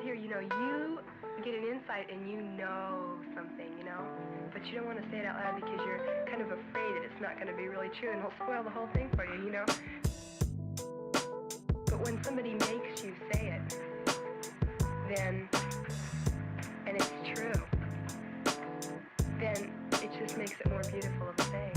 here, you know, you get an insight and you know something, you know, but you don't want to say it out loud because you're kind of afraid that it's not going to be really true and it'll spoil the whole thing for you, you know. But when somebody makes you say it, then, and it's true, then it just makes it more beautiful of a thing.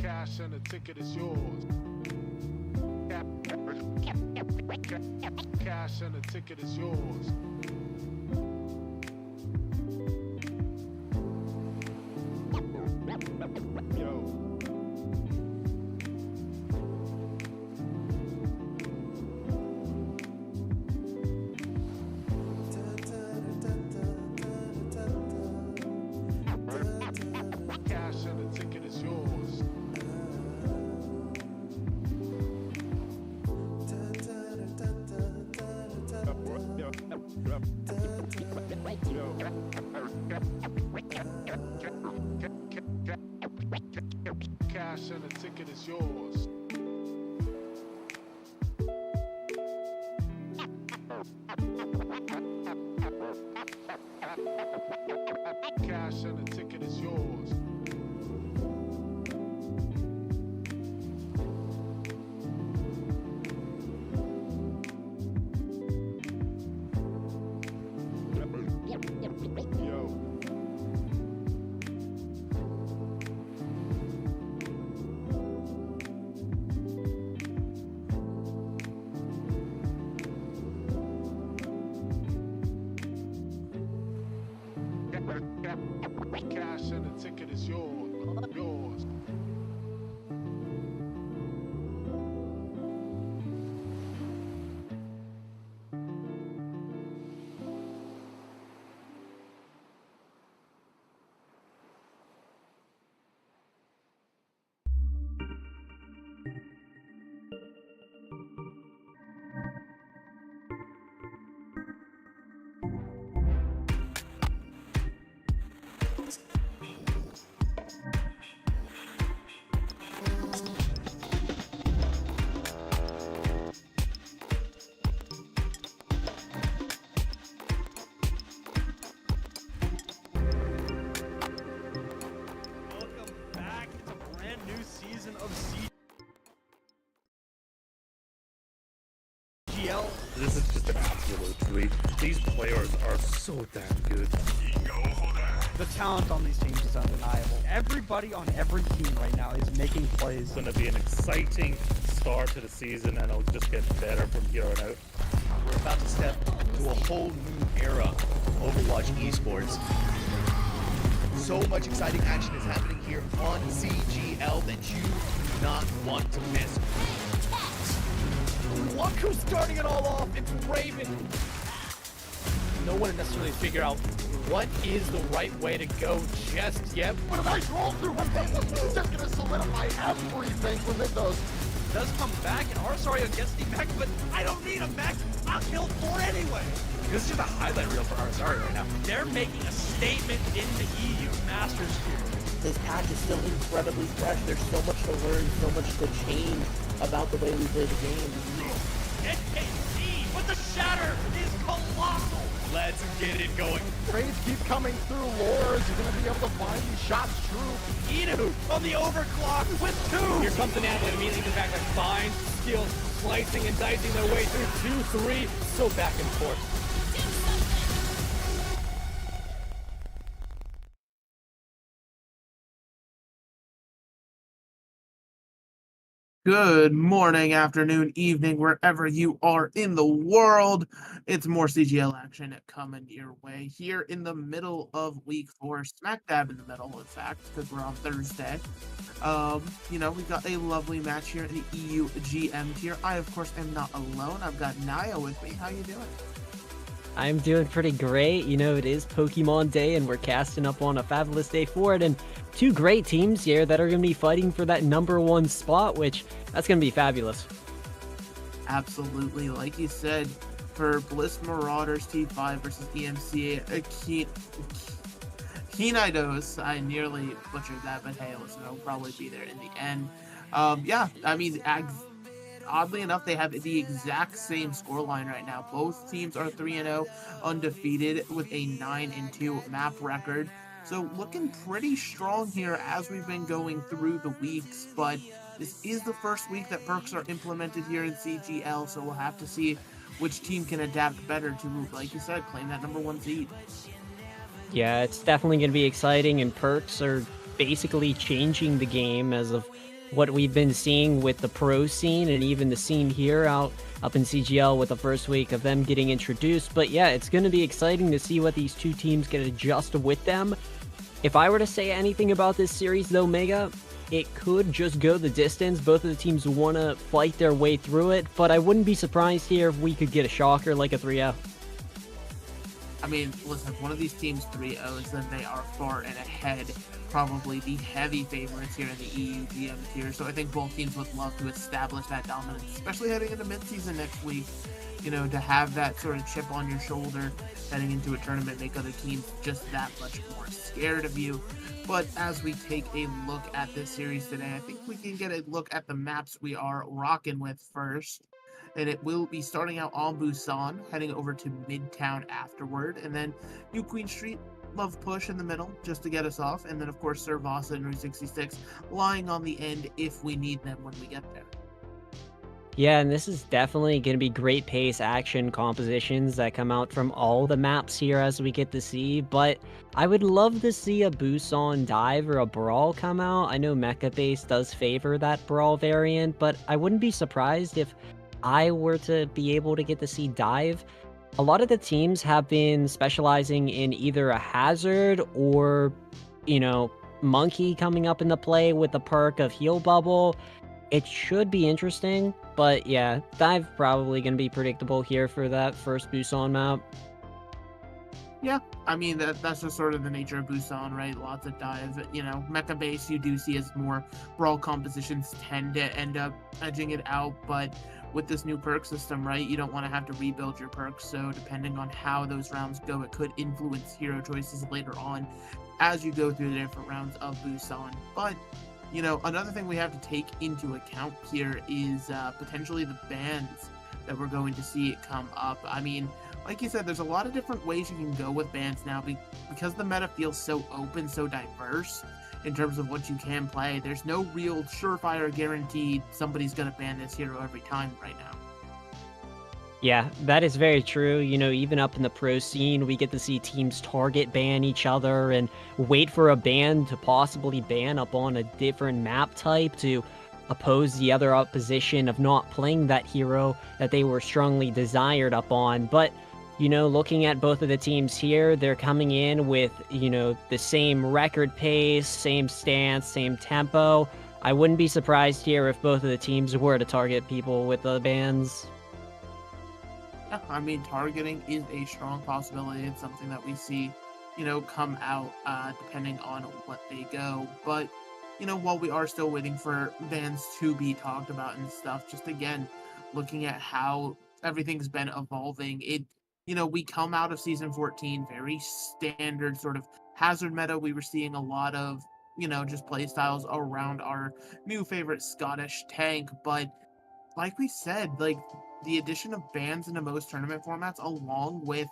Cash and the ticket is yours. Cash and the ticket is yours. Yo. Cash and the ticket is yours. Cash and the ticket is yours. Cash and the ticket is yours. this is just an absolute treat. These players are so damn good. The talent on these teams is undeniable. Everybody on every team right now is making plays. It's going to be an exciting start to the season, and it'll just get better from here on out. We're about to step to a whole new era of Overwatch esports. So much exciting action is happening here on CGL that you do not want to miss. Look who's starting it all off. It's Raven. No one necessarily figure out what is the right way to go just yet. What a nice roll through one thing. He's just gonna solidify everything within those. Does come back, and Arsario gets the mech, but I don't need a mech. I'll kill 4 anyway. This is just a highlight reel for Arsario right now. They're making a statement in the EU Masters here. This patch is still incredibly fresh. There's so much to learn, so much to change about the way we play the game. NKC, but the shatter is colossal. Let's get it going. Trades keep coming through. Lores, you're gonna be able to find these shots true. Inu on the overclock with 2. Here comes the Natalie immediately comes back like fine skills, slicing and dicing their way through 2-3, so back and forth. Good morning, afternoon, evening, wherever you are in the world. It's more CGL action coming your way here in the middle of week 4, smack dab in the middle, in fact, because we're on Thursday. We've got a lovely match here in the EU GM tier. I, of course, am not alone. I've got Naya with me. How you doing? I'm doing pretty great. You know, it is Pokemon Day, and we're casting up on a fabulous day for it, and 2 great teams here that are going to be fighting for that #1 spot, which that's going to be fabulous. Absolutely. Like you said, for Bliss Marauders T5 versus EMC Kinaidos, I nearly butchered that, but hey, listen, it'll probably be there in the end. Oddly enough, they have the exact same scoreline right now. Both teams are 3-0, undefeated, with a 9-2 map record. So looking pretty strong here as we've been going through the weeks, but this is the first week that perks are implemented here in CGL, so we'll have to see which team can adapt better to, like you said, claim that #1 seed. Yeah, it's definitely going to be exciting, and perks are basically changing the game as of what we've been seeing with the pro scene and even the scene here up in CGL with the first week of them getting introduced. But yeah, it's going to be exciting to see what these 2 teams can adjust with them. If I were to say anything about this series though, Mega, it could just go the distance. Both of the teams want to fight their way through it, but I wouldn't be surprised here if we could get a shocker like a 3-0. I mean, listen, if one of these teams 3-0s, then they are far and ahead, probably the heavy favorites here in the EU GM tier. So I think both teams would love to establish that dominance, especially heading into midseason next week. You know, to have that sort of chip on your shoulder heading into a tournament, make other teams just that much more scared of you. But as we take a look at this series today, I think we can get a look at the maps we are rocking with first. And it will be starting out on Busan, heading over to Midtown afterward, and then New Queen Street, Love Push in the middle, just to get us off, and then of course Servasa and Route 66 lying on the end if we need them when we get there. Yeah, and this is definitely going to be great pace action compositions that come out from all the maps here as we get to see, but I would love to see a Busan dive or a brawl come out. I know Mecha Base does favor that brawl variant, but I wouldn't be surprised if I were to be able to get to see dive. A lot of the teams have been specializing in either a hazard or, monkey coming up into play with the perk of heal bubble. It should be interesting, but yeah, dive probably going to be predictable here for that first Busan map. Yeah, I mean, that's just sort of the nature of Busan, right? Lots of dive. Mecha Base you do see as more brawl compositions tend to end up edging it out, but with this new perk system, right, you don't want to have to rebuild your perks, so depending on how those rounds go, it could influence hero choices later on as you go through the different rounds of Busan. But, another thing we have to take into account here is potentially the bans that we're going to see come up. I mean, like you said, there's a lot of different ways you can go with bans now because the meta feels so open, so diverse in terms of what you can play. There's no real surefire guarantee somebody's going to ban this hero every time right now. Yeah, that is very true. You know, even up in the pro scene, we get to see teams target ban each other and wait for a ban to possibly ban up on a different map type to oppose the other opposition of not playing that hero that they were strongly desired up on. But, you know, looking at both of the teams here, they're coming in with, you know, the same record pace, same stance, same tempo. I wouldn't be surprised here if both of the teams were to target people with the bans. Yeah, I mean, targeting is a strong possibility. It's something that we see, you know, come out depending on what they go. But, you know, while we are still waiting for bans to be talked about and stuff, just again, looking at how everything's been evolving, you know, we come out of Season 14, very standard sort of hazard meta. We were seeing a lot of, you know, just play styles around our new favorite Scottish tank, but like we said, like the addition of bans into most tournament formats, along with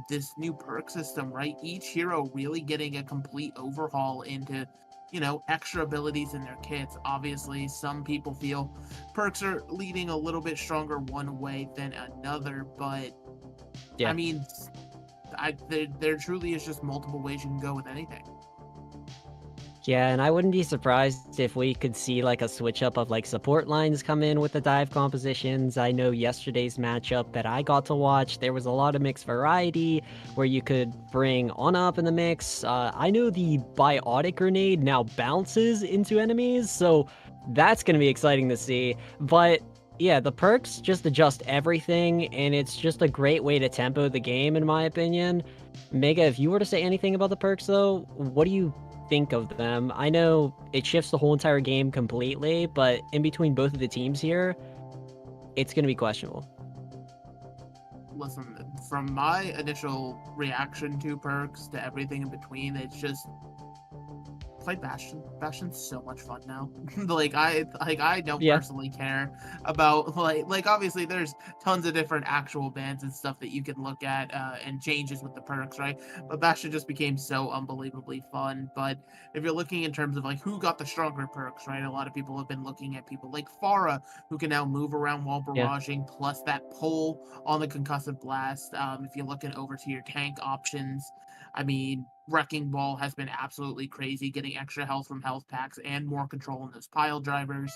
this new perk system, right? Each hero really getting a complete overhaul into, you know, extra abilities in their kits. Obviously, some people feel perks are leading a little bit stronger one way than another, but Yeah. I mean, there truly is just multiple ways you can go with anything. Yeah, and I wouldn't be surprised if we could see like a switch up of like support lines come in with the dive compositions. I know yesterday's matchup that I got to watch, there was a lot of mixed variety where you could bring on up in the mix. I know the biotic grenade now bounces into enemies, so that's going to be exciting to see. But yeah, the perks just adjust everything, and it's just a great way to tempo the game, in my opinion. Mega, if you were to say anything about the perks, though, what do you think of them? I know it shifts the whole entire game completely, but in between both of the teams here, it's going to be questionable. Listen, from my initial reaction to perks to everything in between, it's just play Bastion. Bastion's so much fun now. I don't personally care about like obviously there's tons of different actual bans and stuff that you can look at and changes with the perks, right? But Bastion just became so unbelievably fun. But if you're looking in terms of like who got the stronger perks, right? A lot of people have been looking at people like Pharah, who can now move around while barraging, plus that pull on the concussive blast. If you're looking over to your tank options, I mean, Wrecking Ball has been absolutely crazy, getting extra health from health packs and more control in those pile drivers.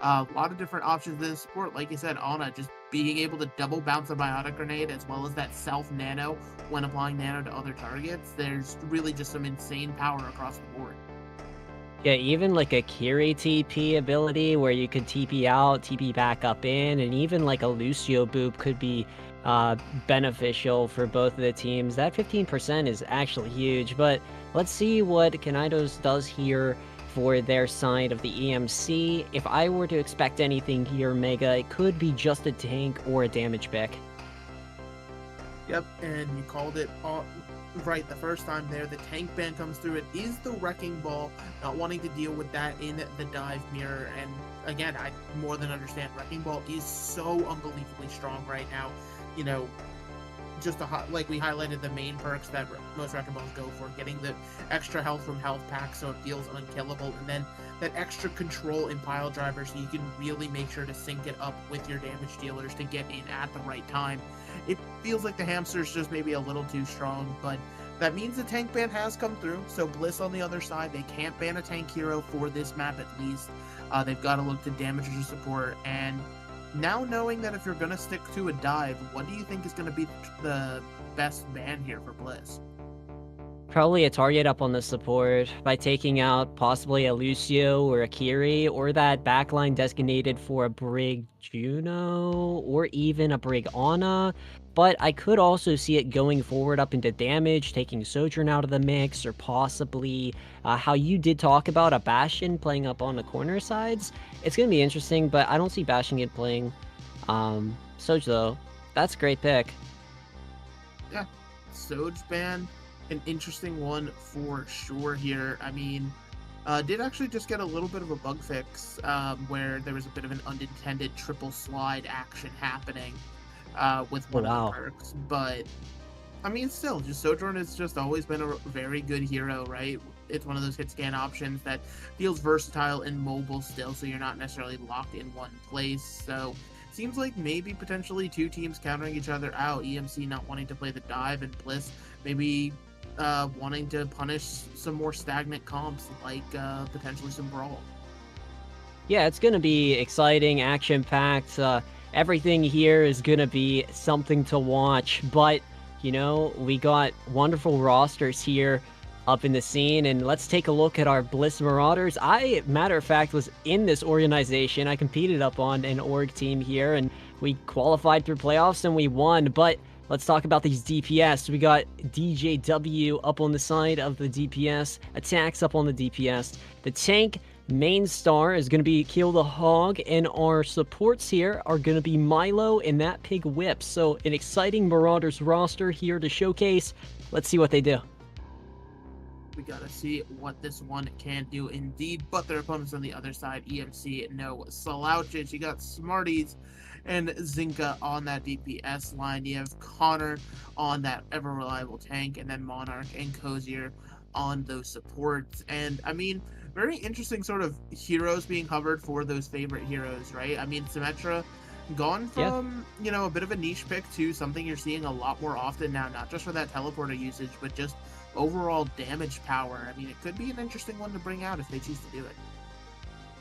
A lot of different options in this sport. Like you said, Ana just being able to double bounce a biotic grenade as well as that self nano when applying nano to other targets. There's really just some insane power across the board. Yeah, even like a Kiri TP ability where you could TP out, TP back up in, and even like a Lucio boop could be beneficial for both of the teams. That 15% is actually huge, but let's see what Kinaidos does here for their side of the EMC. If I were to expect anything here, Mega, it could be just a tank or a damage pick. Yep, and you called it right the first time there. The tank ban comes through. It is the Wrecking Ball, not wanting to deal with that in the dive mirror. And again, I more than understand. Wrecking Ball is so unbelievably strong right now. You know, just like we highlighted the main perks that most Wrecking Balls go for, getting the extra health from health packs so it feels unkillable, and then that extra control in pile driver so you can really make sure to sync it up with your damage dealers to get in at the right time. It feels like the hamster's just maybe a little too strong, but that means the tank ban has come through. So Bliss on the other side, they can't ban a tank hero for this map at least. They've got to look to damage or support. And now knowing that if you're going to stick to a dive, what do you think is going to be the best ban here for Bliss? Probably a target up on the support by taking out possibly a Lucio or a Kiri, or that backline designated for a Brig Juno or even a Brig Ana. But I could also see it going forward up into damage, taking Sojourn out of the mix, or possibly how you did talk about a Bastion playing up on the corner sides. It's going to be interesting, but I don't see Bastion get playing Soj though. That's a great pick. Yeah, Soj ban. An interesting one for sure here. I mean, did actually just get a little bit of a bug fix where there was a bit of an unintended triple slide action happening with one of the perks. But, I mean, still, just Sojourn has just always been a very good hero, right? It's one of those hit scan options that feels versatile and mobile still, so you're not necessarily locked in one place. So seems like maybe potentially two teams countering each other out. EMC not wanting to play the dive, and Bliss maybe wanting to punish some more stagnant comps, like potentially some brawl. Yeah, it's going to be exciting, action-packed. Everything here is going to be something to watch. But, you know, we got wonderful rosters here up in the scene. And let's take a look at our Bliss Marauders. I, matter of fact, was in this organization. I competed up on an org team here, and we qualified through playoffs, and we won. But let's talk about these DPS. We got DJW up on the side of the DPS, attacks up on the DPS. The tank main star is going to be Kill the Hog, and our supports here are going to be Milo and that Pig Whip. So an exciting Marauders roster here to showcase. Let's see what they do. We gotta see what this one can do indeed, but their opponents on the other side, EMC, no slouches. You got Smarties and Zinka on that DPS line. You have Connor on that ever-reliable tank, and then Monarch and Cozier on those supports. And, I mean, very interesting sort of heroes being covered for those favorite heroes, right? I mean, Symmetra gone from, you know, a bit of a niche pick to something you're seeing a lot more often now, not just for that teleporter usage, but just overall damage power. I mean, it could be an interesting one to bring out if they choose to do it.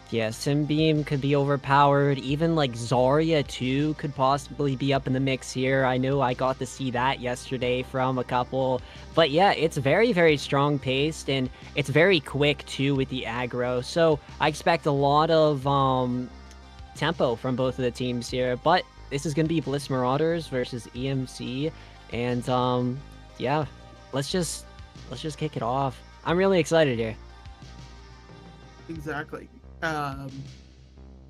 Yeah, Simbeam could be overpowered. Even like Zarya too could possibly be up in the mix here. I know I got to see that yesterday from a couple. But yeah, it's very, very strong paced, and it's very quick too with the aggro. So I expect a lot of tempo from both of the teams here. But this is going to be Bliss Marauders versus EMC. And yeah, let's just kick it off. I'm really excited here. Exactly.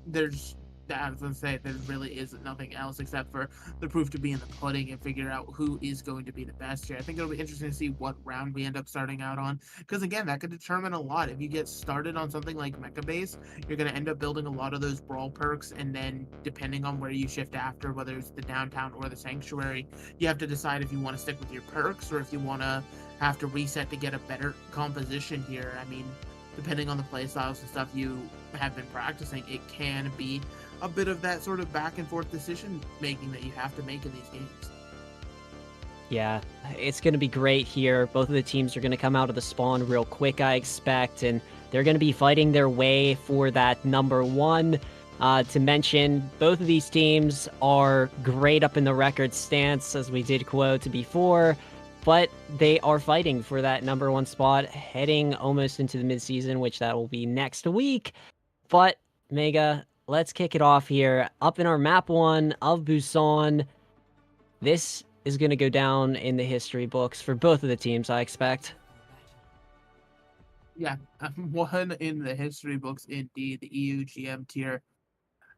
There's, I was gonna say, there really is nothing else except for the proof to be in the pudding and figure out who is going to be the best here. I think it'll be interesting to see what round we end up starting out on, because again, that could determine a lot. If you get started on something like Mecha Base, you're gonna end up building a lot of those brawl perks, and then depending on where you shift after, whether it's the downtown or the sanctuary, you have to decide if you want to stick with your perks or if you want to have to reset to get a better composition here. I mean, depending on the playstyles and stuff you have been practicing, it can be a bit of that sort of back and forth decision making that you have to make in these games. Yeah, it's going to be great here. Both of the teams are going to come out of the spawn real quick, I expect, and they're going to be fighting their way for that number one. To mention, both of these teams are great up in the record stance, as we did quote before, but they are fighting for that number one spot, heading almost into the midseason, which that will be next week. But, Mega, let's kick it off here. Up in our map 1 of Busan, this is going to go down in the history books for both of the teams, I expect. Yeah, one in the history books indeed, the EUGM tier.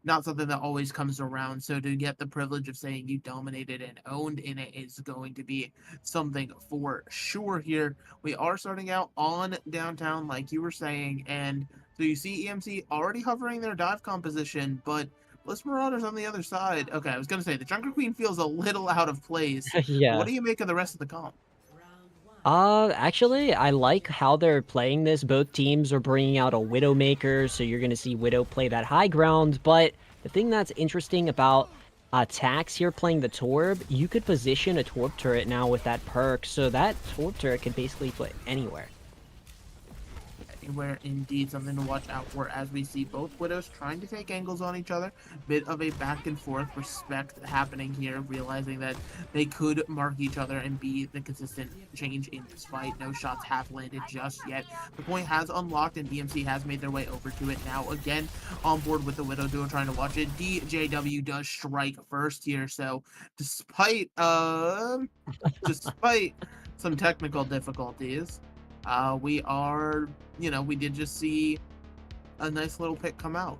Not something that always comes around, so to get the privilege of saying you dominated and owned in it is going to be something for sure here. We are starting out on downtown, like you were saying, and so you see EMC already hovering their dive composition, but Bliss Marauders on the other side. Okay, I was going to say, the Junker Queen feels a little out of place. Yeah. What do you make of the rest of the comp? Actually, I like how they're playing this. Both teams are bringing out a Widowmaker, so you're going to see Widow play that high ground, but the thing that's interesting about Tax here playing the Torb, you could position a Torb turret now with that perk, so that Torb turret could basically put anywhere. Anywhere, indeed, something to watch out for as we see both Widows trying to take angles on each other. Bit of a back and forth respect happening here, realizing that they could mark each other and be the consistent change in this fight. No shots have landed just yet. The point has unlocked and EMC has made their way over to it now. Again, on board with the Widow duo trying to watch it. DJW does strike first here, so despite some technical difficulties, we are, you know, we did just see a nice little pick come out.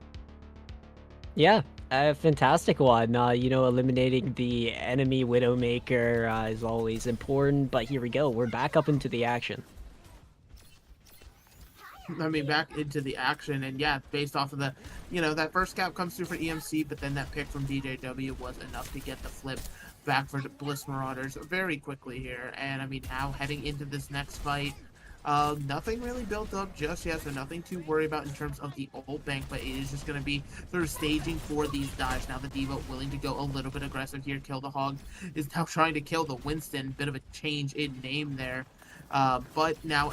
Yeah, a fantastic one. You know, eliminating the enemy Widowmaker is always important, but here we go. We're back up into the action. I mean, back into the action, and yeah, based off of the, you know, that first cap comes through for EMC, but then that pick from DJW was enough to get the flip back for the Bliss Marauders very quickly here. And I mean, now heading into this next fight, Nothing really built up just yet, so nothing to worry about in terms of the ult bank, but it is just going to be sort of staging for these dives. Now the D.Va willing to go a little bit aggressive here. Kill the Hog is now trying to kill the Winston. Bit of a change in name there. But now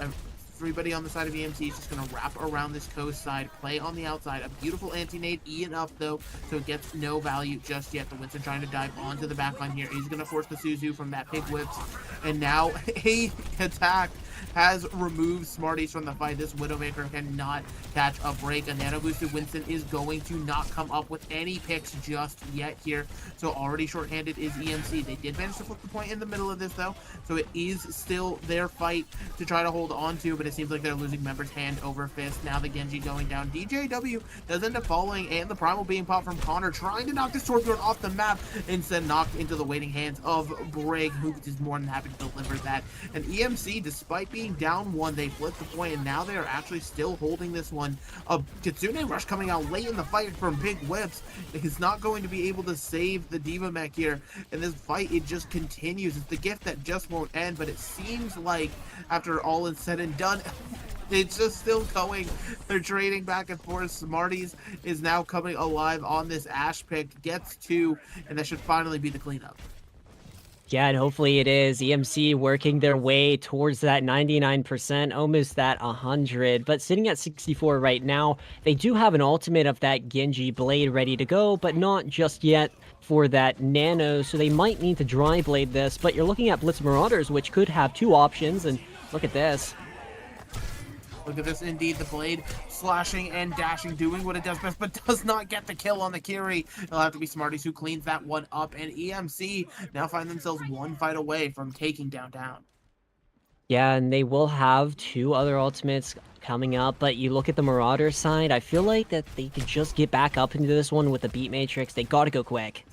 everybody on the side of EMC is just going to wrap around this coast side, play on the outside. A beautiful anti-nade, enough though, so it gets no value just yet. The Winston trying to dive onto the backline here. He's going to force the Suzu from that big whips. And now a attack has removed Smarties from the fight. This Widowmaker cannot catch a break. A nano boosted Winston is going to not come up with any picks just yet here. So already shorthanded is EMC. They did manage to flip the point in the middle of this though, so it is still their fight to try to hold on to, but it seems like they're losing members hand over fist. Now the Genji going down. DJW does end up falling, and the Primal being popped from Connor, trying to knock this Torbjorn off the map, instead knocked into the waiting hands of Brig, who is more than happy to deliver that. And EMC, despite being down one, they flipped the point, and now they are actually still holding this one. A Kitsune Rush coming out late in the fight from Big Whips is not going to be able to save the D.Va mech here, and this fight, it just continues. It's the gift that just won't end, but it seems like after all is said and done, it's just still going. They're trading back and forth. Smarties is now coming alive on this Ash pick, gets 2, and that should finally be the cleanup. Yeah, and hopefully it is. EMC working their way towards that 99%, almost that 100, but sitting at 64 right now. They do have an ultimate of that Genji Blade ready to go, but not just yet for that Nano, so they might need to dry blade this, but you're looking at Bliss Marauders, which could have 2 options, and look at this. Look at this, indeed, the Blade slashing and dashing, doing what it does best, but does not get the kill on the Kiri. It'll have to be Smarties who cleans that one up, and EMC now find themselves one fight away from taking down. Yeah, and they will have 2 other ultimates coming up, but you look at the Marauder side, I feel like that they could just get back up into this one with the Beat Matrix. They gotta go quick.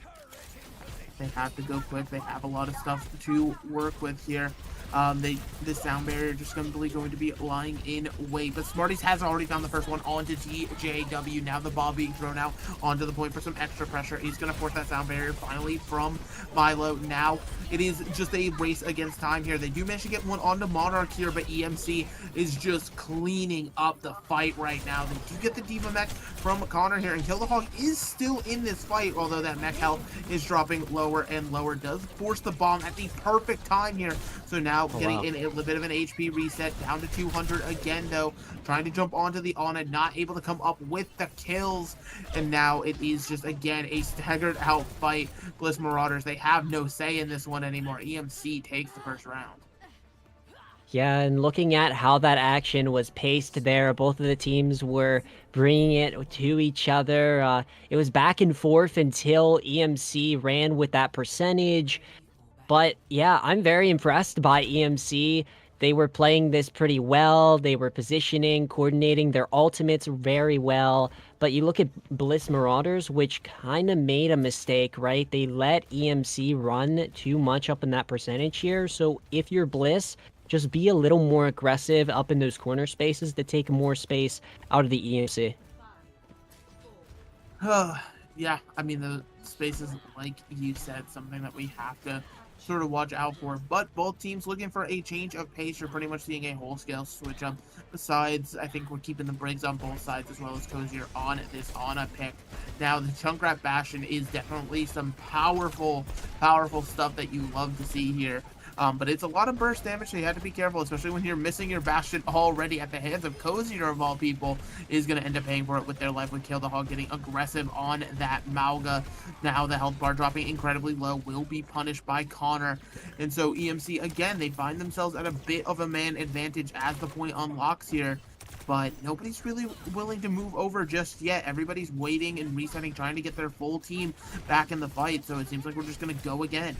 They have to go quick. They have a lot of stuff to work with here. The sound barrier just simply going to be lying in wait, but Smarties has already found the first one onto DJW. Now the ball being thrown out onto the point for some extra pressure. He's going to force that sound barrier finally from Milo. Now it is just a race against time here. They do manage to get one onto Monarch here, but EMC is just cleaning up the fight right now. They do get the D.Va mech from Connor here, and Kill the Hog is still in this fight, although that mech health is dropping lower and lower. Does force the bomb at the perfect time here. So now getting in a little bit of an HP reset, down to 200 again though, trying to jump onto the Ana, not able to come up with the kills, and now it is just again a staggered out fight. Bliss Marauders, they have no say in this one anymore. EMC takes the first round. Yeah, and looking at how that action was paced there, both of the teams were bringing it to each other. It was back and forth until EMC ran with that percentage. But yeah, I'm very impressed by EMC. They were playing this pretty well. They were positioning, coordinating their ultimates very well. But you look at Bliss Marauders, which kind of made a mistake, right? They let EMC run too much up in that percentage here. So if you're Bliss, just be a little more aggressive up in those corner spaces to take more space out of the EMC. Yeah, I mean, the spaces, like you said, something that we have to sort of watch out for, but both teams looking for a change of pace. You're pretty much seeing a whole-scale switch up. Besides, I think we're keeping the Briggs on both sides as well as Cozier on this Ana pick. Now, the Junkrat Bastion is definitely some powerful stuff that you love to see here. But it's a lot of burst damage, so you have to be careful, especially when you're missing your Bastion already at the hands of Cozier, of all people, is going to end up paying for it with their life, with Kill the Hog getting aggressive on that Mauga. Now the health bar dropping incredibly low will be punished by Connor. And so EMC, again, they find themselves at a bit of a man advantage as the point unlocks here. But nobody's really willing to move over just yet. Everybody's waiting and resetting, trying to get their full team back in the fight. So it seems like we're just going to go again.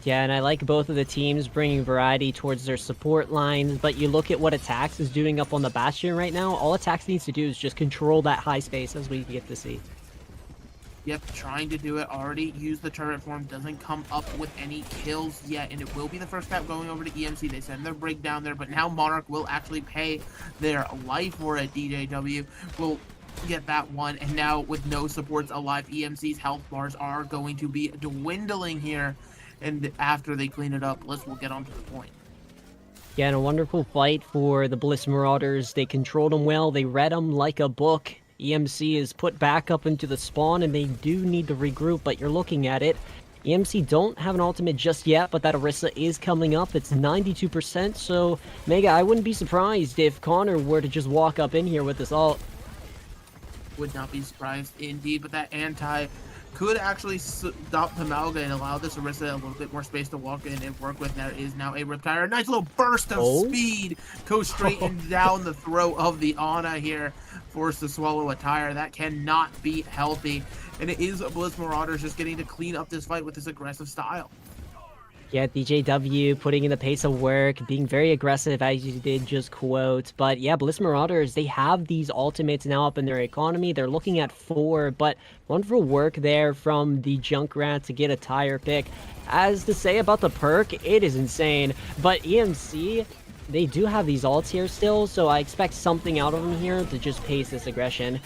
Yeah, and I like both of the teams bringing variety towards their support lines, but you look at what Attacks is doing up on the Bastion right now. All Attacks needs to do is just control that high space, as we get to see. Yep, trying to do it already. Use the turret form. Doesn't come up with any kills yet, and it will be the first tap going over to EMC. They send their break down there, but now Monarch will actually pay their life for it. DJW will get that one, and now with no supports alive, EMC's health bars are going to be dwindling here. And after they clean it up, Bliss will get onto the point. Yeah, and a wonderful fight for the Bliss Marauders. They controlled them well. They read them like a book. EMC is put back up into the spawn, and they do need to regroup, but you're looking at it. EMC don't have an ultimate just yet, but that Orisa is coming up. It's 92%, so Mega, I wouldn't be surprised if Connor were to just walk up in here with this ult. Would not be surprised indeed, but that anti could actually stop the Malga and allow this Orisa a little bit more space to walk in and work with. There is now a Riptire. Nice little burst of speed. Goes straight and down the throat of the Ana here. Forced to swallow a tire. That cannot be healthy. And it is Bliss Marauders just getting to clean up this fight with this aggressive style. Yeah, DJW putting in the pace of work, being very aggressive as you did just quote. But yeah, Bliss Marauders, they have these ultimates now up in their economy. They're looking at 4, but wonderful work there from the Junkrat to get a tire pick. As to say about the perk, it is insane. But EMC, they do have these ults here still, so I expect something out of them here to just pace this aggression.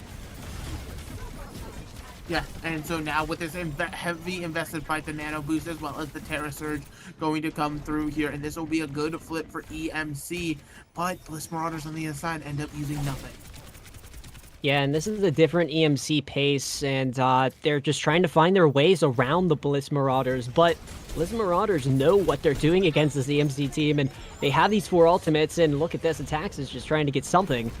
Yeah, and so now with this heavy invested fight, the Nano Boost as well as the Terra Surge going to come through here, and this will be a good flip for EMC, but Bliss Marauders on the other side end up using nothing. Yeah, and this is a different EMC pace, and they're just trying to find their ways around the Bliss Marauders, but Bliss Marauders know what they're doing against this EMC team, and they have these 4 ultimates, and look at this, Attacks is just trying to get something.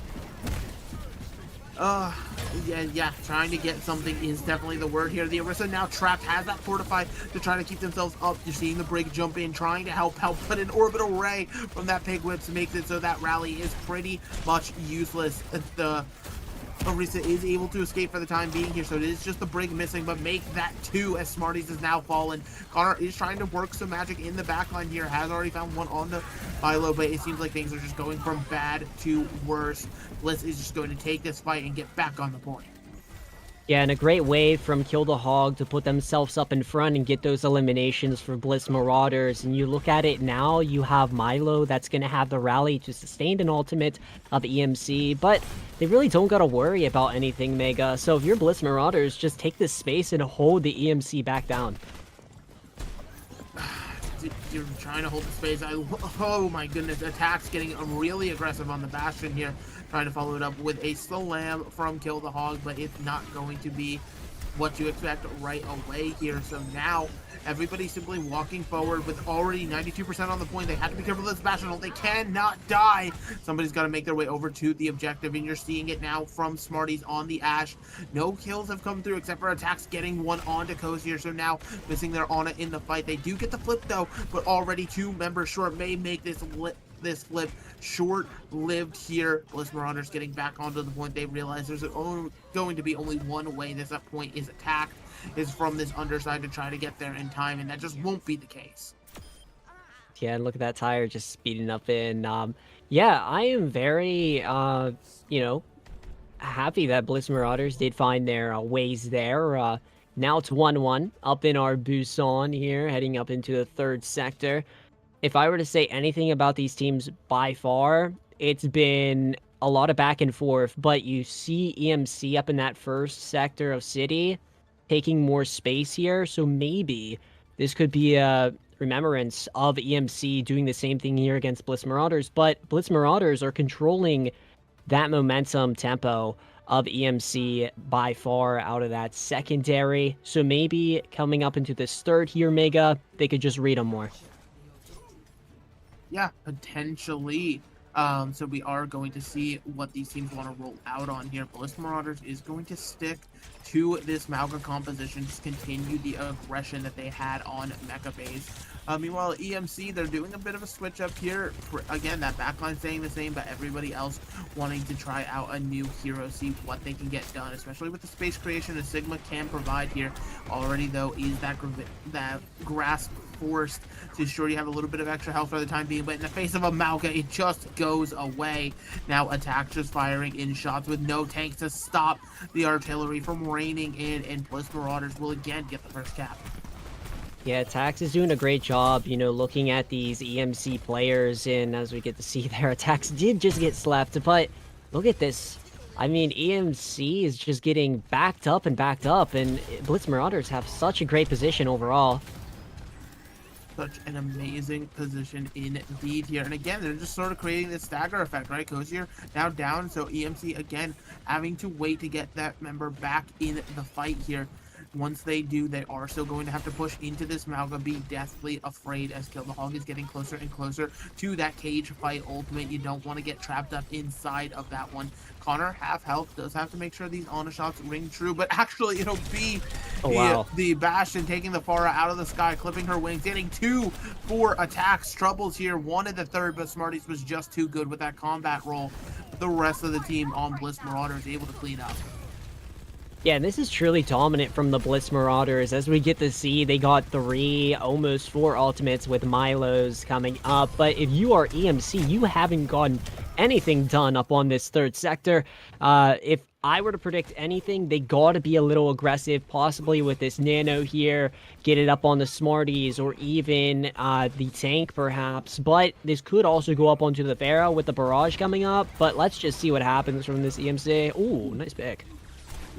Yeah, trying to get something is definitely the word here. The Orisa now trapped, has that fortified to try to keep themselves up. You're seeing the Brig jump in, trying to help put an orbital ray from that Pig Whip to make it so that rally is pretty much useless. The Orisa is able to escape for the time being here, so it is just the Brig missing, but make that 2 as Smarties has now fallen. Connor is trying to work some magic in the backline here, has already found one on the Philo, but it seems like things are just going from bad to worse. Bliss is just going to take this fight and get back on the point. Yeah, and a great way from Kill the Hog to put themselves up in front and get those eliminations for Bliss Marauders. And you look at it now, you have Milo that's going to have the rally to sustain an ultimate of EMC, but they really don't got to worry about anything, Mega. So if you're Bliss Marauders, just take this space and hold the EMC back down. You're trying to hold the space. Oh my goodness, Attacks getting really aggressive on the Bastion here. Trying to follow it up with a slam from Kill the Hog, but it's not going to be what you expect right away here. So now everybody's simply walking forward with already 92% on the point. They have to be careful of this Bastion. They cannot die. Somebody's got to make their way over to the objective, and you're seeing it now from Smarties on the Ash. No kills have come through except for Attacks getting one onto Coast here. So now missing their Ana in the fight. They do get the flip though, but already 2 members short may make this flip short-lived here. Bliss Marauders getting back onto the point. They realize there's going to be only one way this point is attacked, is from this underside to try to get there in time, and that just won't be the case. Yeah, and look at that tire just speeding up in. Yeah, I am very, happy that Bliss Marauders did find their ways there. Now it's 1-1 up in our Busan here, heading up into the 3rd sector. If I were to say anything about these teams by far, it's been a lot of back and forth, but you see EMC up in that 1st sector of City taking more space here, so maybe this could be a remembrance of EMC doing the same thing here against Bliss Marauders, but Bliss Marauders are controlling that momentum tempo of EMC by far out of that secondary, so maybe coming up into this 3rd here, Mega, they could just read them more. Yeah, potentially. So we are going to see what these teams want to roll out on here. Bliss Marauders is going to stick to this Malga composition, just continue the aggression that they had on Mecha Base. Meanwhile, EMC, they're doing a bit of a switch up here. Again, that backline staying the same, but everybody else wanting to try out a new hero, see what they can get done, especially with the space creation that Sigma can provide here. Already, though, is that grasp forced to ensure you have a little bit of extra health for the time being, but in the face of a Malga, it just goes away. Now Attack just firing in shots with no tanks to stop the artillery from raining in, and Bliss Marauders will again get the 1st cap. Yeah, Tax is doing a great job, looking at these EMC players, and as we get to see their Attacks did just get slapped, but look at this. I mean, EMC is just getting backed up, and Bliss Marauders have such a great position overall. Such an amazing position indeed here. And again, they're just sort of creating this stagger effect, right? Cozier now down, so EMC again having to wait to get that member back in the fight here. Once they do, they are still going to have to push into this Malga, be deathly afraid as Kill the Hog is getting closer and closer to that cage fight ultimate. You don't want to get trapped up inside of that one. Connor, half health, does have to make sure these honor shots ring true, but actually it'll be the Bastion taking the Pharah out of the sky, clipping her wings, getting 2 for attacks. Troubles here, wanted the third, but Smarties was just too good with that combat roll. The rest of the team on Bliss Marauders able to clean up. Yeah, and this is truly dominant from the Bliss Marauders. As we get to see, they got 3, almost 4 ultimates with Milo's coming up. But if you are EMC, you haven't gotten anything done up on this third sector. If I were to predict anything, they gotta be a little aggressive, possibly with this Nano here, get it up on the Smarties, or even the tank perhaps. But this could also go up onto the Pharaoh with the barrage coming up. But let's just see what happens from this EMC. Ooh, nice pick.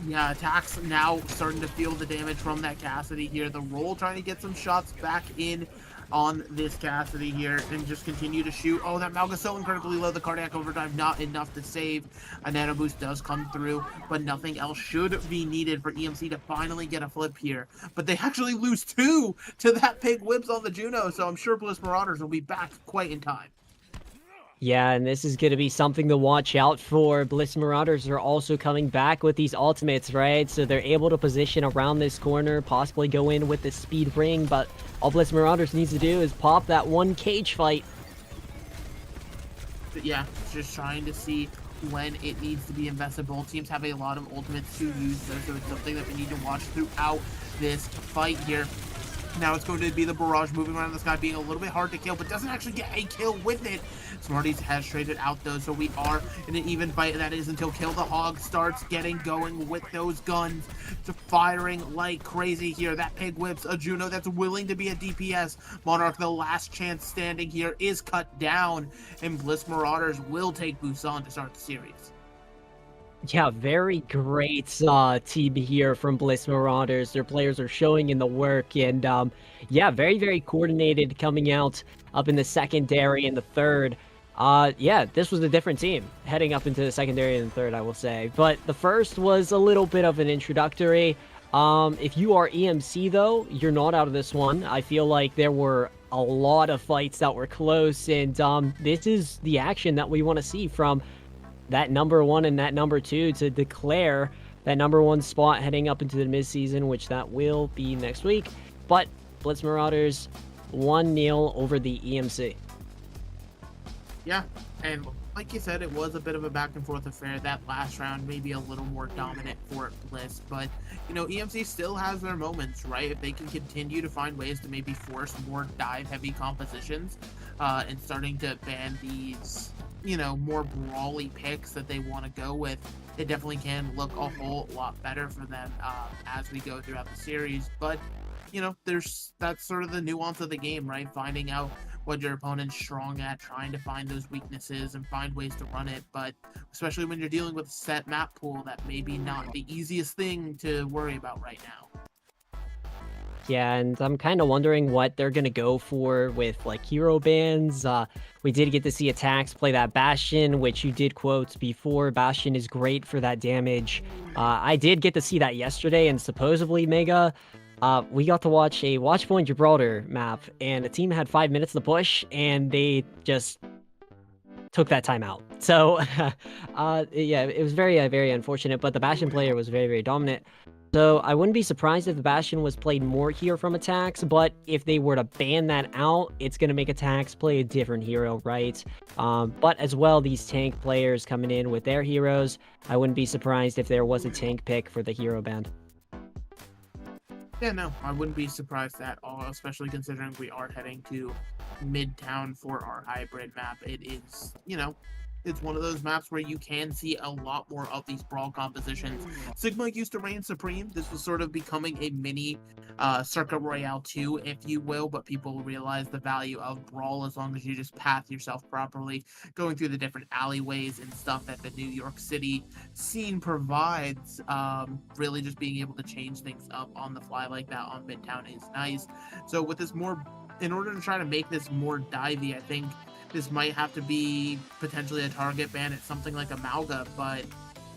Yeah, attacks now starting to feel the damage from that Cassidy here. The roll trying to get some shots back in on this Cassidy here and just continue to shoot. Oh, that Malga so incredibly low. The cardiac overdrive not enough to save. A nano boost does come through, but nothing else should be needed for EMC to finally get a flip here. But they actually lose 2 to that pig whips on the Juno, so I'm sure Bliss Marauders will be back quite in time. Yeah, and this is going to be something to watch out for. Bliss Marauders are also coming back with these ultimates, right? So they're able to position around this corner, possibly go in with the speed ring, but all Bliss Marauders needs to do is pop that one cage fight. But yeah, just trying to see when it needs to be invested. Both teams have a lot of ultimates to use, so it's something that we need to watch throughout this fight here. Now it's going to be the barrage moving around the sky, being a little bit hard to kill, but doesn't actually get a kill with it. Smarties has traded out though, so we are in an even fight, and that is until Kill the Hog starts getting going with those guns, to firing like crazy here. That pig whips a Juno that's willing to be a DPS. Monarch, the last chance standing here, is cut down, and Bliss Marauders will take Busan to start the series. Yeah, very great team here from Bliss Marauders. Their players are showing in the work, and yeah, very, very coordinated coming out up in the secondary and the third. Yeah, this was a different team heading up into the secondary and the third, I will say. But the first was a little bit of an introductory. If you are EMC, though, you're not out of this one. I feel like there were a lot of fights that were close, and this is the action that we want to see from that number 1 and that number 2 to declare that number 1 spot heading up into the mid-season, which that will be next week. But Bliss Marauders 1-0 over the EMC. Yeah, and like you said, it was a bit of a back and forth affair. That last round maybe a little more dominant for Bliss, but you know, EMC still has their moments, right? If they can continue to find ways to maybe force more dive-heavy compositions and starting to ban these, you know, more brawly picks that they want to go with, it definitely can look a whole lot better for them as we go throughout the series. But you know, that's sort of the nuance of the game, right? Finding out what your opponent's strong at, trying to find those weaknesses and find ways to run it. But especially when you're dealing with a set map pool, that may be not the easiest thing to worry about right now. Yeah, and I'm kind of wondering what they're going to go for with, like, hero bans. We did get to see attacks play that Bastion, which you did quote before. Bastion is great for that damage. I did get to see that yesterday, and supposedly, Mega, we got to watch a Watchpoint Gibraltar map, and the team had 5 minutes to push, and they just took that time out. So, yeah, it was very, very unfortunate, but the Bastion player was very, very dominant. So I wouldn't be surprised if the Bastion was played more here from attacks, but if they were to ban that out, it's going to make attacks play a different hero, right? But as well, these tank players coming in with their heroes, I wouldn't be surprised if there was a tank pick for the hero ban. Yeah, no, I wouldn't be surprised at all, especially considering we are heading to Midtown for our hybrid map. It is, you know, it's one of those maps where you can see a lot more of these brawl compositions. Sigma used to reign supreme. This was sort of becoming a mini Circuit Royale 2, if you will, but people realize the value of brawl as long as you just path yourself properly, going through the different alleyways and stuff that the New York City scene provides. Really just being able to change things up on the fly like that on Midtown is nice. So with this more in order to try to make this more divey, I think this might have to be potentially a target ban at something like a Malga, but,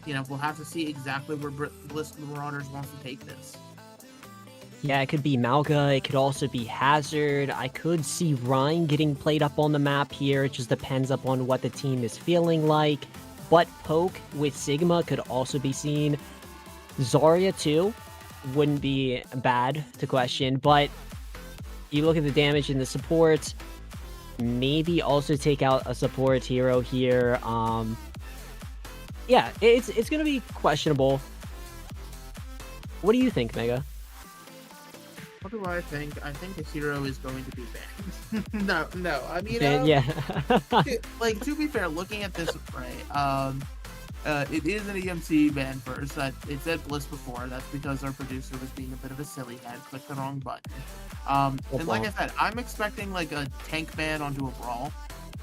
you know, we'll have to see exactly where Bliss Marauders wants to take this. Yeah, it could be Malga, it could also be Hazard. I could see Rhine getting played up on the map here. It just depends upon what the team is feeling like. But Poke with Sigma could also be seen. Zarya too wouldn't be bad to question, but you look at the damage in the support, maybe also take out a support hero here. Yeah, it's gonna be questionable. What do you think, Mega? What do I think? I think the hero is going to be banned. no. I mean, yeah. like, to be fair, looking at this, right, it is an EMC ban first. It said Bliss before. That's because our producer was being a bit of a silly head, clicked the wrong button. And like I said, I'm expecting like a tank ban onto a brawl.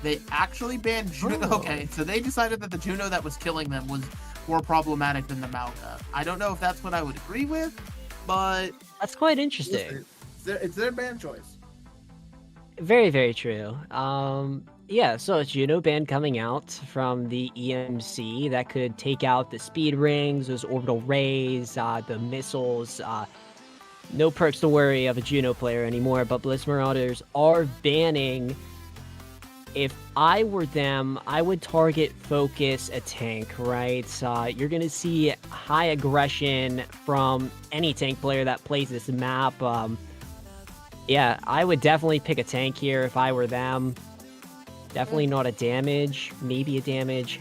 They actually banned Juno. Oh. Okay, so they decided that the Juno that was killing them was more problematic than the Malga. I don't know if that's what I would agree with, but That's quite interesting. it's their ban choice. Very, very true. Yeah, so it's Juno ban coming out from the EMC that could take out the speed rings, those orbital rays, the missiles. No perks to worry of a Juno player anymore, but Bliss Marauders are banning. If I were them, I would target focus a tank, right? You're going to see high aggression from any tank player that plays this map. Yeah, I would definitely pick a tank here if I were them. Definitely not a damage, maybe a damage.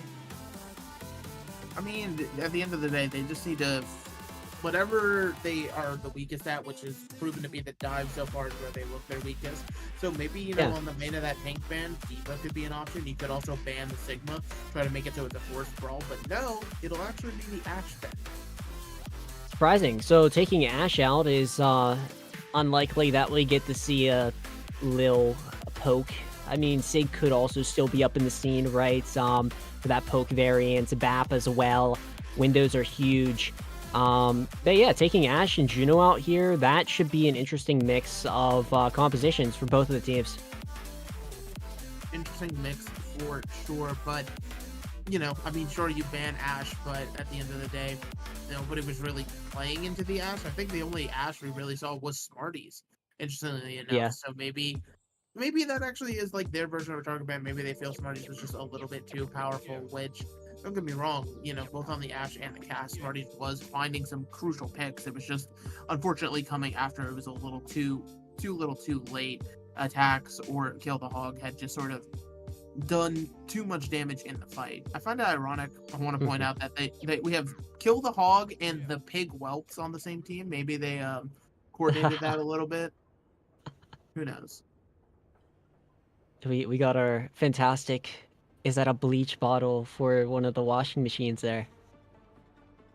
I mean, at the end of the day, they just need to, whatever they are the weakest at, which is proven to be the dive so far, is where they look their weakest. So maybe, you know, on the main of that tank ban, Diva could be an option. You could also ban the Sigma, try to make it so it's a forced brawl. But no, it'll actually be the Ashe ban. Surprising. So taking Ashe out is unlikely that we get to see a Lil Poke. I mean, Sig could also still be up in the scene, right? For that Poke variant, BAP as well. Windows are huge. But yeah, taking Ashe and Juno out here, that should be an interesting mix of compositions for both of the teams. Interesting mix for sure, but, you know, I mean, sure, you ban Ashe, but at the end of the day, nobody was really playing into the Ashe. I think the only Ashe we really saw was Smarties, interestingly enough. Yeah. So maybe that actually is like their version of a target ban. Maybe they feel Smarties was just a little bit too powerful, which, don't get me wrong, you know, both on the Ashe and the cast, Smarties was finding some crucial picks. It was just unfortunately coming after it was a little too late. Attacks or Kill the Hog had just sort of done too much damage in the fight. I find it ironic. I want to point out that we have Kill the Hog and the Pig Whelps on the same team. Maybe they coordinated that a little bit. Who knows? We got our fantastic, is that a bleach bottle for one of the washing machines there?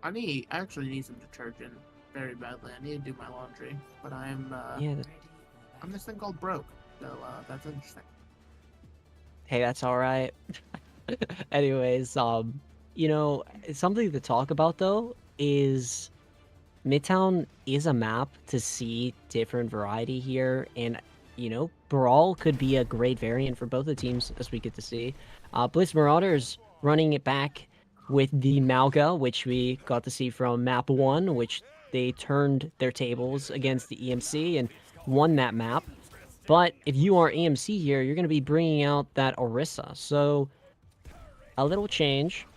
I actually need some detergent very badly. I need to do my laundry, but I'm this thing called broke, so that's interesting. Hey, that's all right. Anyways, you know, something to talk about though is Midtown is a map to see different variety here, and you know, Brawl could be a great variant for both the teams, as we get to see. Bliss Marauders running it back with the Malga, which we got to see from map 1, which they turned their tables against the EMC and won that map. But if you are EMC here, you're going to be bringing out that Orisa. So, a little change,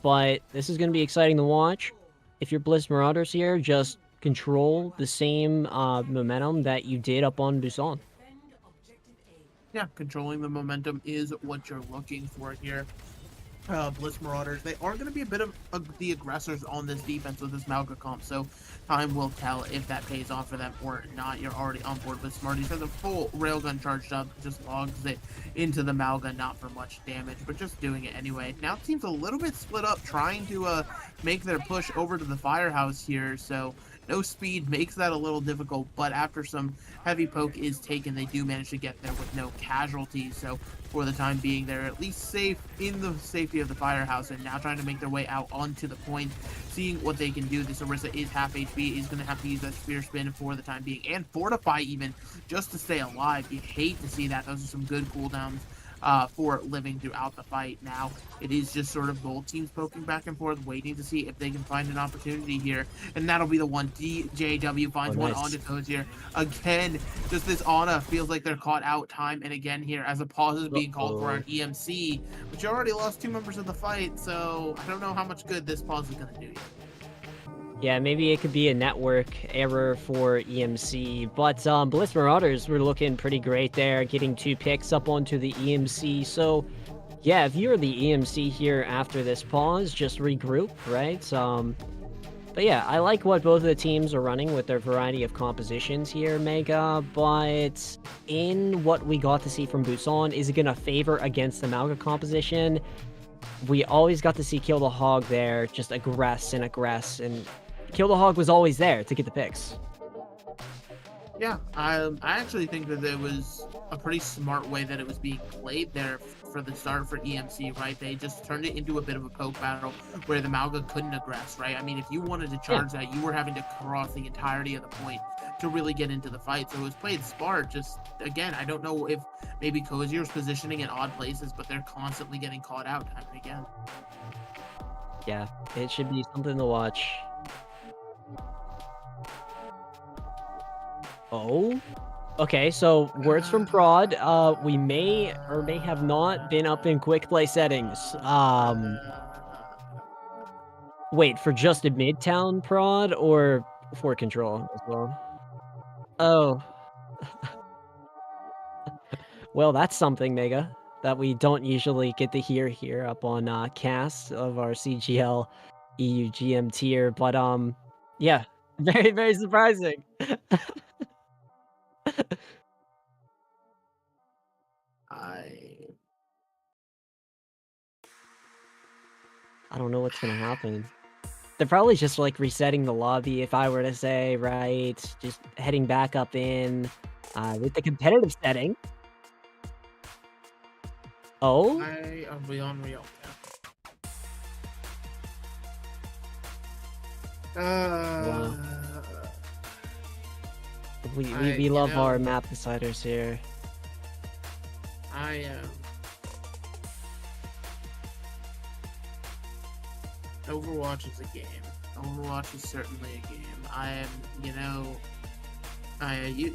but this is going to be exciting to watch. If you're Bliss Marauders here, just control the same momentum that you did up on Busan. Yeah, controlling the momentum is what you're looking for here. Bliss Marauders, they are going to be a bit of the aggressors on this defense with this Malga comp, so time will tell if that pays off for them or not. You're already on board with Smarties. Has a full railgun charged up, just logs it into the Malga, not for much damage, but just doing it anyway. Now the team's a little bit split up, trying to make their push over to the firehouse here. So no speed makes that a little difficult, but after some heavy poke is taken, they do manage to get there with no casualties. So for the time being, they're at least safe in the safety of the firehouse, and now trying to make their way out onto the point, seeing what they can do. This Orisa is half HP, is going to have to use that spear spin for the time being, and fortify even, just to stay alive. You hate to see that. Those are some good cooldowns for living throughout the fight. Now it is just sort of both teams poking back and forth, waiting to see if they can find an opportunity here, and that'll be the one. DJW finds one onto Cozier again. Just this Ana feels like they're caught out time and again here, as a pause is being called for an EMC, but you already lost 2 members of the fight, so I don't know how much good this pause is going to do you. Yeah, maybe it could be a network error for EMC, but Bliss Marauders were looking pretty great there, getting 2 picks up onto the EMC. So, yeah, if you're the EMC here after this pause, just regroup, right? But yeah, I like what both of the teams are running with their variety of compositions here, Mega, but in what we got to see from Busan, is it going to favor against the Malga composition? We always got to see Kill the Hog there, just aggress, and Kill the Hog was always there to get the picks. Yeah, I actually think that it was a pretty smart way that it was being played there for the start for EMC, right? They just turned it into a bit of a poke battle where the Malga couldn't aggress, right? I mean, if you wanted to charge that, you were having to cross the entirety of the point to really get into the fight. So it was played smart. Just, again, I don't know if maybe Kozier's positioning in odd places, but they're constantly getting caught out time and again. Yeah, it should be something to watch. Oh, okay, so words from Prod. We may or may have not been up in quick play settings. Wait, for just a Midtown Prod or for Control as well? Oh. Well, that's something, Mega, that we don't usually get to hear here up on cast of our CGL EUGM tier, but yeah, very, very surprising. I don't know what's gonna happen. They're probably just like resetting the lobby, if I were to say, right? Just heading back up in with the competitive setting. Oh? Are we on real? Wow. We love our map deciders here. Overwatch is a game. Overwatch is certainly a game.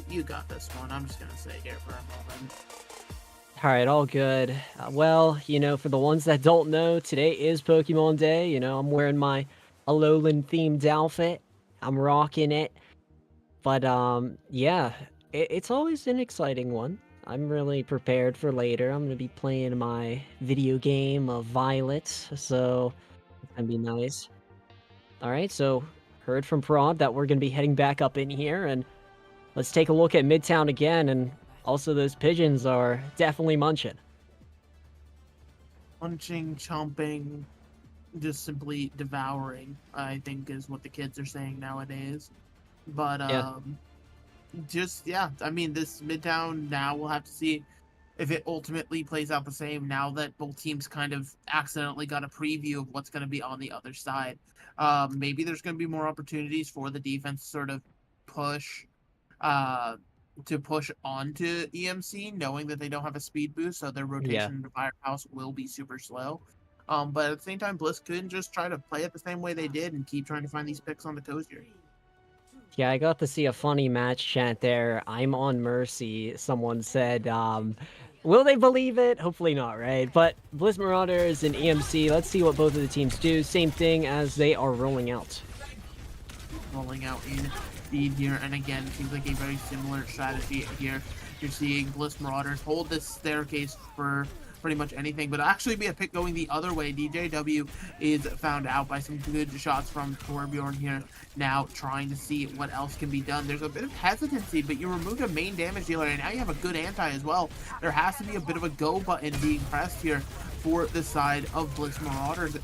You got this one. I'm just gonna say here for a moment. Alright, all good. Well, for the ones that don't know, today is Pokemon Day. I'm wearing my Alolan themed outfit. I'm rocking it. But, yeah, it's always an exciting one. I'm really prepared for later. I'm going to be playing my video game of Violet, so it's going to be nice. Alright, so heard from Prod that we're going to be heading back up in here, and let's take a look at Midtown again, and also those pigeons are definitely munching. Munching, chomping, just simply devouring, I think is what the kids are saying nowadays. But, I mean, this Midtown, now we'll have to see if it ultimately plays out the same now that both teams kind of accidentally got a preview of what's going to be on the other side. Maybe there's going to be more opportunities for the defense to sort of push onto EMC, knowing that they don't have a speed boost, so their rotation into Firehouse will be super slow. But at the same time, Bliss couldn't just try to play it the same way they did and keep trying to find these picks on the Cozier. Yeah, I got to see a funny match chant there. I'm on Mercy, someone said. Will they believe it? Hopefully not, right? But Bliss Marauders and EMC, let's see what both of the teams do. Same thing as they are rolling out. Rolling out in speed here, and again, it seems like a very similar strategy here. You're seeing Bliss Marauders hold this staircase for pretty much anything, but actually be a pick going the other way. DJW is found out by some good shots from Torbjorn here, now trying to see what else can be done. There's a bit of hesitancy, but you removed a main damage dealer, and now you have a good anti as well. There has to be a bit of a go button being pressed here for the side of Bliss Marauders,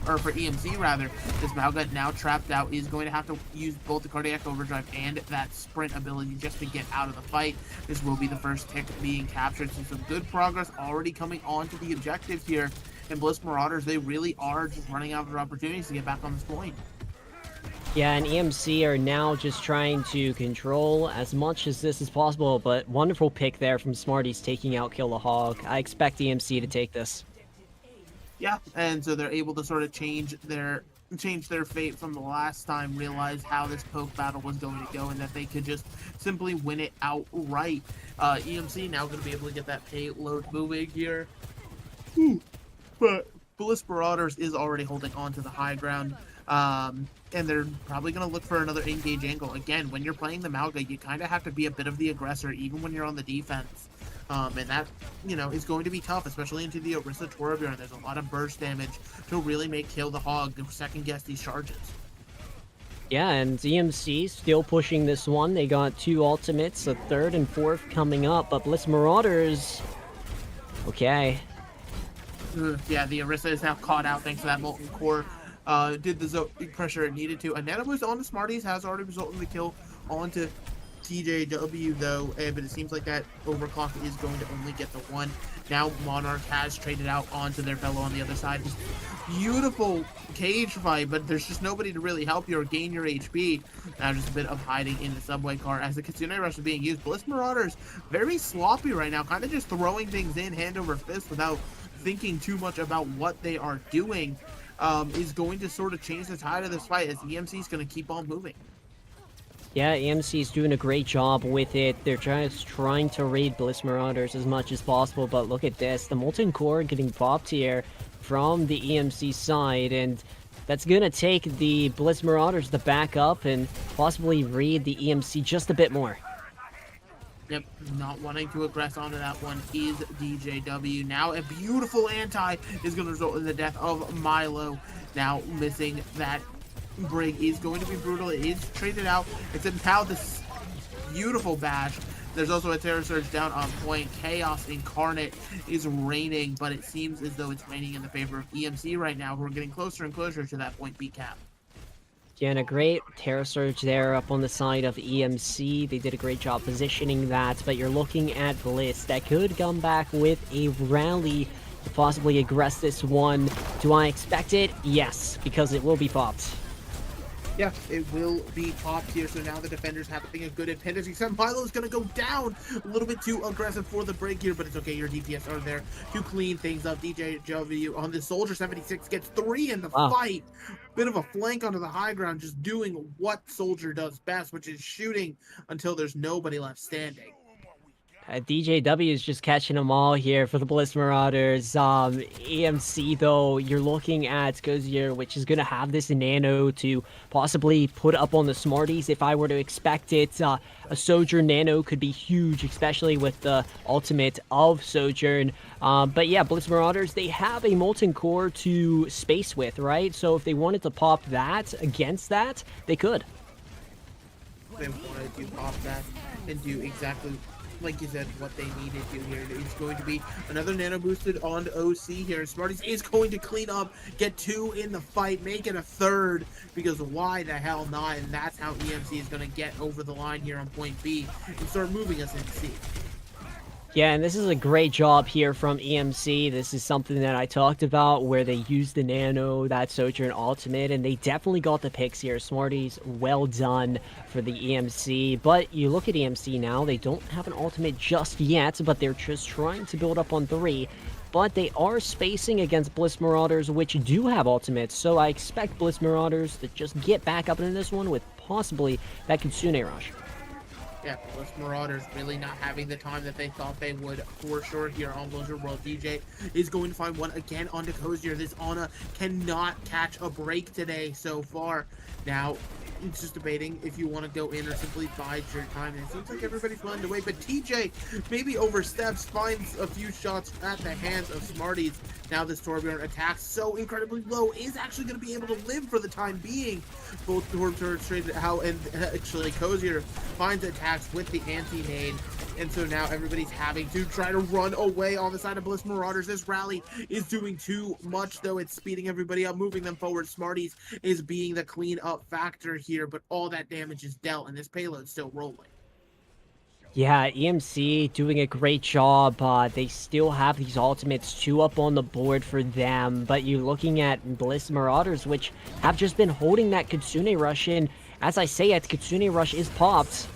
or for EMC rather. This Mauga now trapped out is going to have to use both the Cardiac Overdrive and that sprint ability just to get out of the fight. This will be the first tick being captured, so some good progress already coming on to the objectives here. And Bliss Marauders, they really are just running out of opportunities to get back on this point. Yeah, and EMC are now just trying to control as much as this is possible, but wonderful pick there from Smarties taking out Kill the Hog. I expect EMC to take this. Yeah, and so they're able to sort of change their fate from the last time, realize how this poke battle was going to go, and that they could just simply win it outright. EMC now going to be able to get that payload moving here. But Bliss Marauders is already holding on to the high ground. And they're probably going to look for another engage angle. Again, when you're playing the Mauga, you kind of have to be a bit of the aggressor, even when you're on the defense. And that, is going to be tough, especially into the Orisa Torbjorn. There's a lot of burst damage to really make Kill the Hog second-guess these charges. Yeah, and EMC still pushing this one. They got 2 ultimates, a 3rd and 4th coming up, but Bliss Marauders... Okay. Yeah, the Orisa is now caught out thanks to that Molten Core. Did the pressure it needed to. A Nano Boost on the Smarties has already resulted in the kill onto TJW though, but it seems like that overclock is going to only get the 1. Now Monarch has traded out onto their fellow on the other side. Just beautiful cage fight, but there's just nobody to really help you or gain your HP. Now just a bit of hiding in the subway car as the Kitsune Rush is being used. Bliss Marauders very sloppy right now, kind of just throwing things in hand over fist without thinking too much about what they are doing. Is going to sort of change the tide of this fight as EMC is going to keep on moving. Yeah, EMC is doing a great job with it. They're trying to raid Bliss Marauders as much as possible, but look at this. The Molten Core getting popped here from the EMC side, and that's going to take the Bliss Marauders to back up and possibly raid the EMC just a bit more. Yep, not wanting to aggress onto that one is DJW. Now a beautiful anti is going to result in the death of Milo. Now missing that break is going to be brutal. It is traded out. It's now this beautiful bash. There's also a Terror Surge down on point. Chaos Incarnate is reigning, but it seems as though it's reigning in the favor of EMC right now, who are getting closer and closer to that point B cap. Yeah, and a great Terror Surge there up on the side of EMC. They did a great job positioning that, but you're looking at Bliss that could come back with a rally to possibly aggress this one. Do I expect it? Yes, because it will be popped. Yeah, it will be popped here, so now the defenders having a good advantage. Except Milo's going to go down a little bit too aggressive for the break here, but it's okay. Your DPS are there to clean things up. DJW on the Soldier 76 gets 3 in the fight. Bit of a flank onto the high ground, just doing what Soldier does best, which is shooting until there's nobody left standing. DJW is just catching them all here for the Bliss Marauders. EMC, though, you're looking at Gozier, which is going to have this Nano to possibly put up on the Smarties if I were to expect it. A Sojourn Nano could be huge, especially with the ultimate of Sojourn. But yeah, Bliss Marauders, they have a Molten Core to space with, right? So if they wanted to pop that against that, they could. They wanted to pop that and do exactly like you said, what they needed to here. It's going to be another nano boosted on OC here. Smarties is going to clean up, get 2 in the fight, make it a 3rd, because why the hell not? And that's how EMC is going to get over the line here on point B and start moving us into C. Yeah, and this is a great job here from EMC. This is something that I talked about where they used the Nano, that Sojourn ultimate, and they definitely got the picks here. Smarties, well done for the EMC. But you look at EMC now, they don't have an ultimate just yet, but they're just trying to build up on 3. But they are spacing against Bliss Marauders, which do have ultimates, so I expect Bliss Marauders to just get back up into this one with possibly that Kitsune Rush. Yeah, Bliss Marauders really not having the time that they thought they would for sure here on Blizzard World. DJ is going to find one again onto Cozier. This Ana cannot catch a break today so far. Now, it's just debating if you want to go in or simply bide your time. And it seems like everybody's running away, but TJ maybe oversteps, finds a few shots at the hands of Smarties. Now this Torbjorn attack so incredibly low is actually going to be able to live for the time being. Both turrets traded out, and actually Cozier finds attacks with the anti-nade. And so now everybody's having to try to run away on the side of Bliss Marauders. This rally is doing too much, though. It's speeding everybody up, moving them forward. Smarties is being the clean-up factor here, but all that damage is dealt, and this payload's still rolling. Yeah, EMC doing a great job. They still have these ultimates 2 up on the board for them, but you're looking at Bliss Marauders, which have just been holding that Kitsune Rush in. As I say it, Kitsune Rush is popped.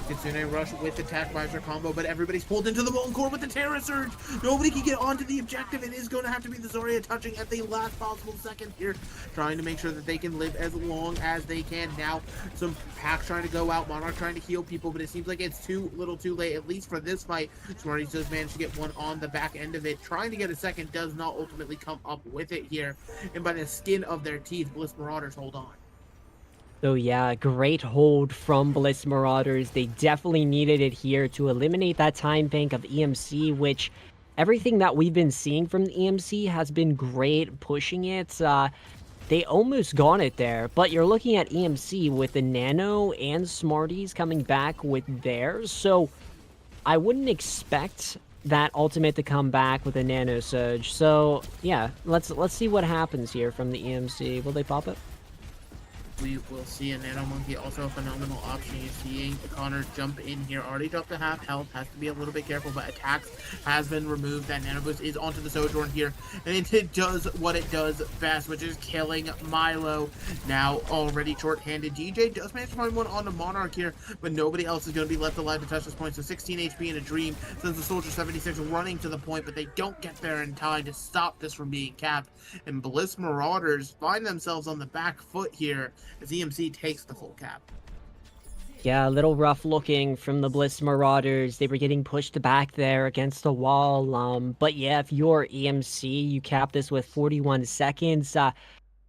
Kitsune Rush with attack visor combo, but everybody's pulled into the Molten Core with the Terra Surge. Nobody can get onto the objective. It is going to have to be the Zarya touching at the last possible second here, trying to make sure that they can live as long as they can. Now, some packs trying to go out, Monarch trying to heal people, but it seems like it's too little too late, at least for this fight. Smarties does manage to get one on the back end of it. Trying to get a second does not ultimately come up with it here, and by the skin of their teeth, Bliss Marauders hold on. So yeah, great hold from Bliss Marauders. They definitely needed it here to eliminate that time bank of EMC, which everything that we've been seeing from the EMC has been great, pushing it. They almost got it there, but you're looking at EMC with the Nano and Smarties coming back with theirs, so I wouldn't expect that ultimate to come back with a Nano Surge. So yeah, let's see what happens here from the EMC. Will they pop it? We will see a Nano Monkey, also a phenomenal option. You're seeing Connor jump in here, already dropped to half health, has to be a little bit careful, but attacks has been removed. That Nano Boost is onto the Sojourn here, and it does what it does best, which is killing Milo. Now already short-handed. DJ does manage to find one on the Monarch here, but nobody else is going to be left alive to touch this point, so 16 HP in a dream sends the Soldier 76 running to the point, but they don't get there in time to stop this from being capped, and Bliss Marauders find themselves on the back foot here as EMC takes the full cap. Yeah, a little rough looking from the Bliss Marauders. They were getting pushed back there against the wall. But yeah, if you're EMC, you cap this with 41 seconds.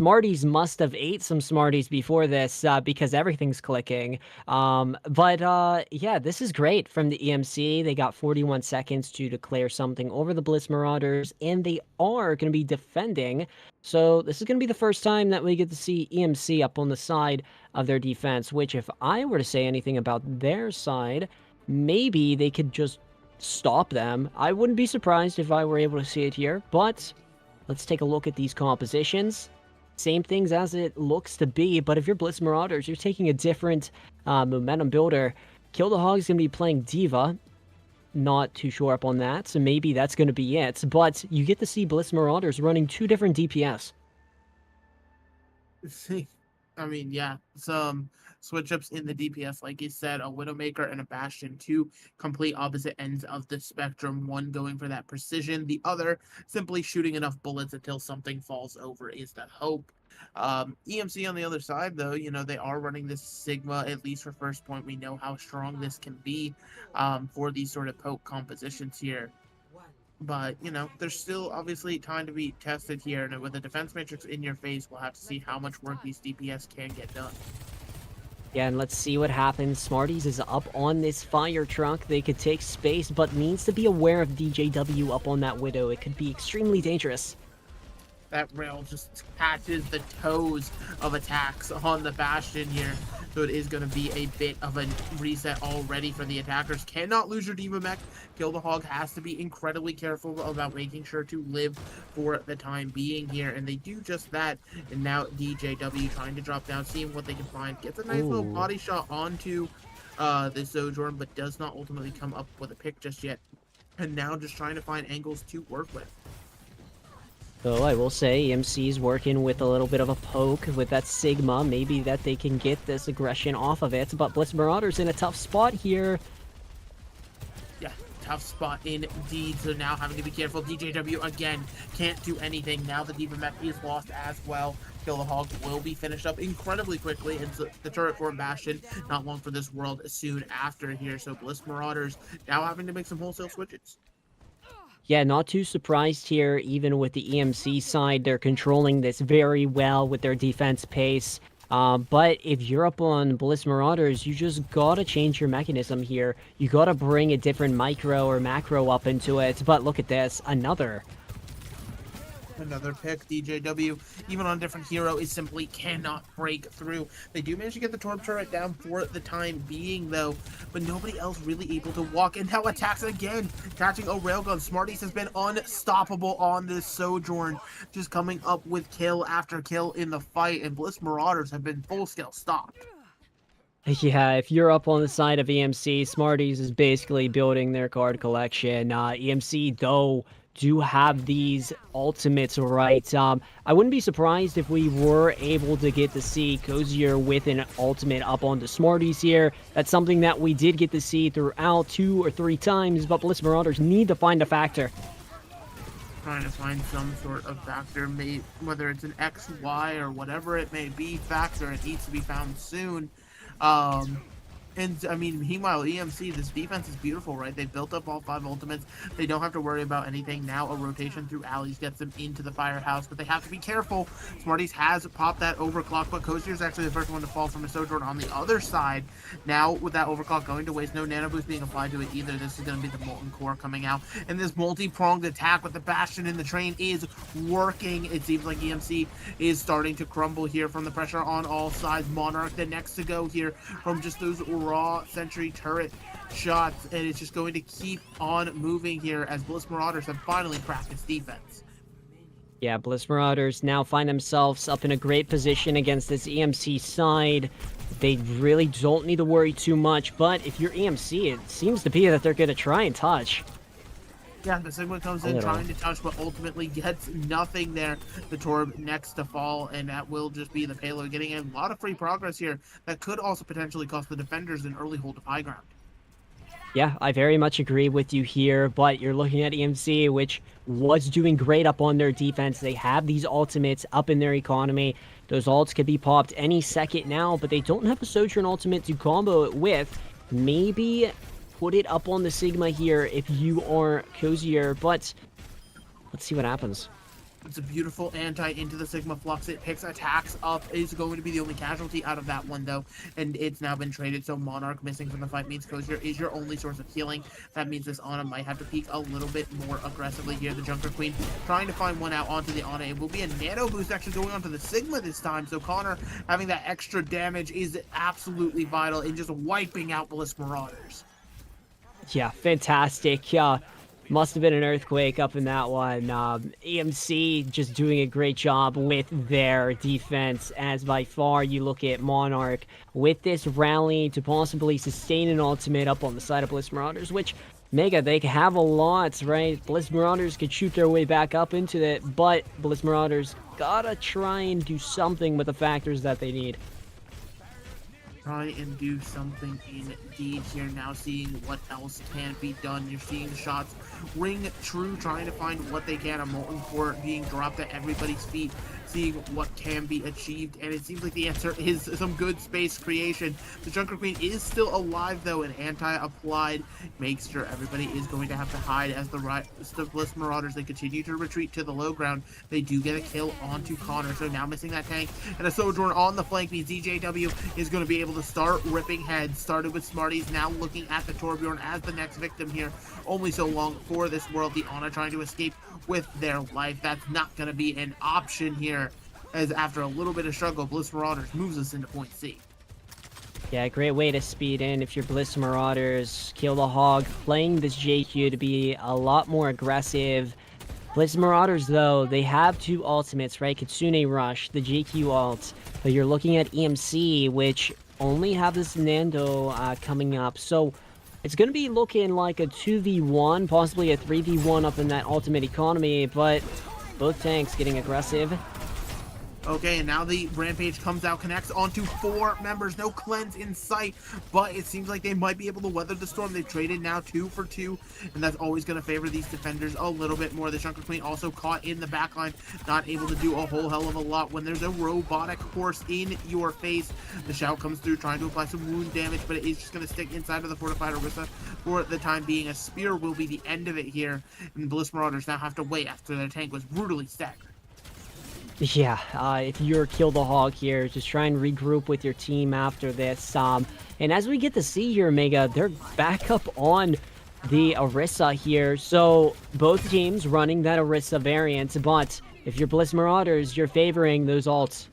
Smarties must have ate some Smarties before this because everything's clicking. Yeah, this is great from the EMC. They got 41 seconds to declare something over the Bliss Marauders, and they are going to be defending. So this is going to be the first time that we get to see EMC up on the side of their defense, which if I were to say anything about their side, maybe they could just stop them. I wouldn't be surprised if I were able to see it here, but let's take a look at these compositions. Same things as it looks to be, but if you're Bliss Marauders, you're taking a different momentum builder. Kill the Hog's going to be playing Diva. Not too sure up on that, so maybe that's going to be it. But you get to see Bliss Marauders running 2 different DPS. I mean, yeah, some switch-ups in the DPS, like you said, a Widowmaker and a Bastion, 2 complete opposite ends of the spectrum, one going for that precision, the other simply shooting enough bullets until something falls over is the hope. EMC on the other side, though, you know, they are running this Sigma, at least for first point. We know how strong this can be for these sort of poke compositions here. But, you know, there's still obviously time to be tested here, and with a defense matrix in your face, we'll have to see how much work these DPS can get done. Yeah, and let's see what happens. Smarties is up on this fire truck. They could take space, but needs to be aware of DJW up on that Widow. It could be extremely dangerous. That rail just catches the toes of attacks on the Bastion here. So it is going to be a bit of a reset already for the attackers. Cannot lose your Diva mech. Kill the Hog has to be incredibly careful about making sure to live for the time being here. And they do just that. And now DJW trying to drop down, seeing what they can find. Gets a nice little body shot onto the Sojourn, but does not ultimately come up with a pick just yet. And now just trying to find angles to work with. So I will say EMC's working with a little bit of a poke with that Sigma. Maybe that they can get this aggression off of it. But Bliss Marauders in a tough spot here. Yeah, tough spot indeed. So now having to be careful. DJW again can't do anything. Now the Diva mech is lost as well. Kill the Hog will be finished up incredibly quickly. And so the turret for Bastion, not long for this world soon after here. So Bliss Marauders now having to make some wholesale switches. Yeah, not too surprised here, even with the EMC side. They're controlling this very well with their defense pace. But if you're up on Bliss Marauders, you just gotta change your mechanism here. You gotta bring a different micro or macro up into it. But look at this, another Another pick, DJW, even on a different hero, is simply cannot break through. They do manage to get the Torb turret down for the time being, though, but nobody else really able to walk, and now attacks again, catching a railgun. Smarties has been unstoppable on this Sojourn, just coming up with kill after kill in the fight, and Bliss Marauders have been full-scale stopped. Yeah, if you're up on the side of EMC, Smarties is basically building their card collection. EMC, though, do have these ultimates, right? I wouldn't be surprised if we were able to get to see Cozier with an ultimate up onto Smarties here. That's something that we did get to see throughout 2 or 3 times, but Bliss Marauders need to find a factor. Trying to find some sort of factor, whether it's an X, Y, or whatever it may be, factor, it needs to be found soon. And I mean, meanwhile, EMC, this defense is beautiful, right? They built up all 5 ultimates. They don't have to worry about anything. Now a rotation through alleys gets them into the firehouse, but they have to be careful. Smarties has popped that overclock, but Kozier's actually the first one to fall from a Sojourn on the other side. Now, with that overclock going to waste, no nano boost being applied to it either. This is going to be the Molten Core coming out. And this multi-pronged attack with the Bastion in the train is working. It seems like EMC is starting to crumble here from the pressure on all sides. Monarch, the next to go here from just those raw Sentry turret shots, and it's just going to keep on moving here as Bliss Marauders have finally cracked its defense. Yeah, Bliss Marauders now find themselves up in a great position against this EMC side. They really don't need to worry too much, but if you're EMC, it seems to be that they're going to try and touch. Yeah, the Sigma comes in trying to touch, but ultimately gets nothing there. The Torb next to fall, and that will just be the payload. Getting a lot of free progress here that could also potentially cost the defenders an early hold of high ground. Yeah, I very much agree with you here, but you're looking at EMC, which was doing great up on their defense. They have these ultimates up in their economy. Those ults could be popped any second now, but they don't have a Sojourn ultimate to combo it with. Maybe put it up on the Sigma here if you are Cozier, but let's see what happens. It's a beautiful anti into the Sigma Flux. It picks attacks up. Is going to be the only casualty out of that one, though. And it's now been traded, so Monarch missing from the fight means Cozier is your only source of healing. That means this Ana might have to peek a little bit more aggressively here. The Junker Queen trying to find one out onto the Ana. It will be a nano boost actually going onto the Sigma this time. So Connor having that extra damage is absolutely vital in just wiping out Bliss Marauders. Yeah, fantastic. Must have been an earthquake up in that one. EMC just doing a great job with their defense, as by far you look at Monarch with this rally to possibly sustain an ultimate up on the side of Bliss Marauders, which, Mega, they have a lot, right? Bliss Marauders could shoot their way back up into it, but Bliss Marauders gotta try and do something with the factors that they need. Try and do something indeed here. Now seeing what else can be done. You're seeing the shots ring true, trying to find what they can. A Molten Core being dropped at everybody's feet, seeing what can be achieved, and it seems like the answer is some good space creation. The Junker Queen is still alive, though, and anti-applied makes sure everybody is going to have to hide as the Bliss Marauders, they continue to retreat to the low ground. They do get a kill onto Connor, so now missing that tank, and a Sojourn on the flank means DJW is going to be able to start ripping heads. Started with Smarties, now looking at the Torbjorn as the next victim here. Only so long for this world. The Ana trying to escape with their life. That's not going to be an option here, as after a little bit of struggle, Bliss Marauders moves us into point C. Yeah, great way to speed in if you're Bliss Marauders. Kill the Hog, playing this JQ to be a lot more aggressive. Bliss Marauders, though, they have 2 ultimates, right? Kitsune Rush, the JQ ult. But you're looking at EMC, which only have this Nando coming up. So it's going to be looking like a 2v1, possibly a 3v1 up in that ultimate economy, but both tanks getting aggressive. Okay, and now the Rampage comes out, connects onto 4 members. No cleanse in sight, but it seems like they might be able to weather the storm. They've traded now 2 for 2, and that's always going to favor these defenders a little bit more. The Junker Queen also caught in the backline, not able to do a whole hell of a lot when there's a robotic horse in your face. The Shout comes through, trying to apply some wound damage, but it is just going to stick inside of the fortified Orisa for the time being. A spear will be the end of it here, and Bliss Marauders now have to wait after their tank was brutally staggered. Yeah, if you're Kill the Hog here, just try and regroup with your team after this. And as we get to see here, Mega, they're back up on the Orisa here. So both teams running that Orisa variant, but if you're Bliss Marauders, you're favoring those ults.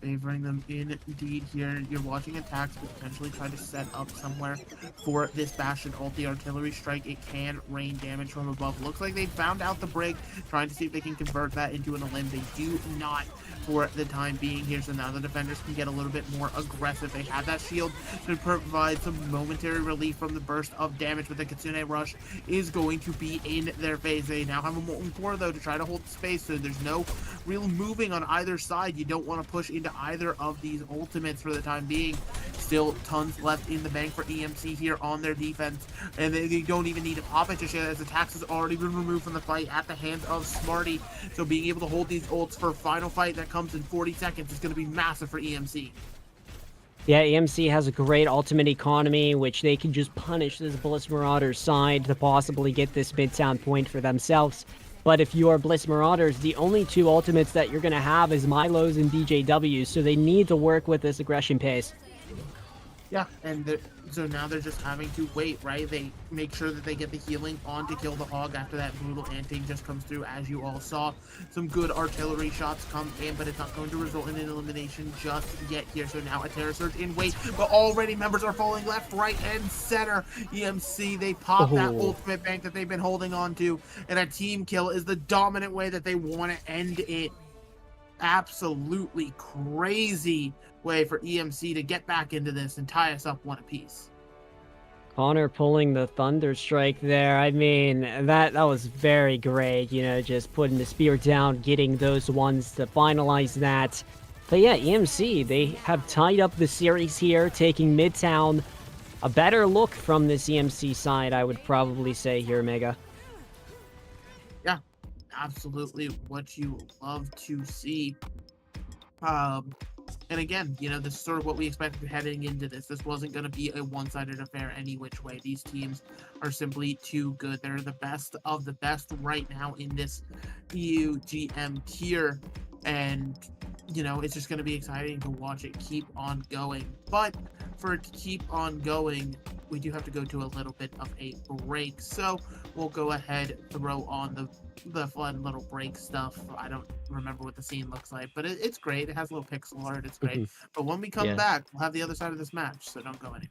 Favoring them indeed here. You're watching attacks potentially try to set up somewhere for this Bastion ult. The artillery strike, it can rain damage from above. Looks like they found out the break, trying to see if they can convert that into an limb. They do not for the time being here, so now the defenders can get a little bit more aggressive. They have that shield to provide some momentary relief from the burst of damage, but the Kitsune Rush is going to be in their face. They now have a Molten Core, though, to try to hold the space, so there's no real moving on either side. You don't want to push into either of these ultimates for the time being. Still tons left in the bank for EMC here on their defense, and they don't even need to pop it just yet, as attacks has already been removed from the fight at the hands of Smarty. So being able to hold these ults for a final fight that comes in 40 seconds is going to be massive for EMC. Yeah, EMC has a great ultimate economy, which they can just punish this Bliss Marauders side to possibly get this Midtown point for themselves. But if you are Bliss Marauders, the only two ultimates that you're going to have is Milo's and DJW, so they need to work with this aggression pace. Yeah, and so now they're just having to wait, right? They make sure that they get the healing on to kill the hog after that brutal anting just comes through, as you all saw. Some good artillery shots come in, but it's not going to result in an elimination just yet here. So now a Terror Surge in wait, but already members are falling left, right, and center. EMC, they pop that ultimate bank that they've been holding on to, and a team kill is the dominant way that they want to end it. Absolutely crazy way for EMC to get back into this and tie us up one apiece. Connor pulling the Thunder Strike there. I mean, that was very great, you know, just putting the spear down, getting those ones to finalize that. But yeah, EMC, they have tied up the series here, taking Midtown. A better look from this EMC side, I would probably say here, Mega. Yeah, absolutely what you love to see. And again, you know, this is sort of what we expected heading into this. This wasn't going to be a one-sided affair any which way. These teams are simply too good. They're the best of the best right now in this EUGM tier. And, you know, it's just going to be exciting to watch it keep on going. But for it to keep on going, we do have to go to a little bit of a break. So we'll go ahead, throw on the fun little break stuff. I don't remember what the scene looks like, but it's great. It has a little pixel art. It's great. But when we come back, we'll have the other side of this match, so don't go anywhere.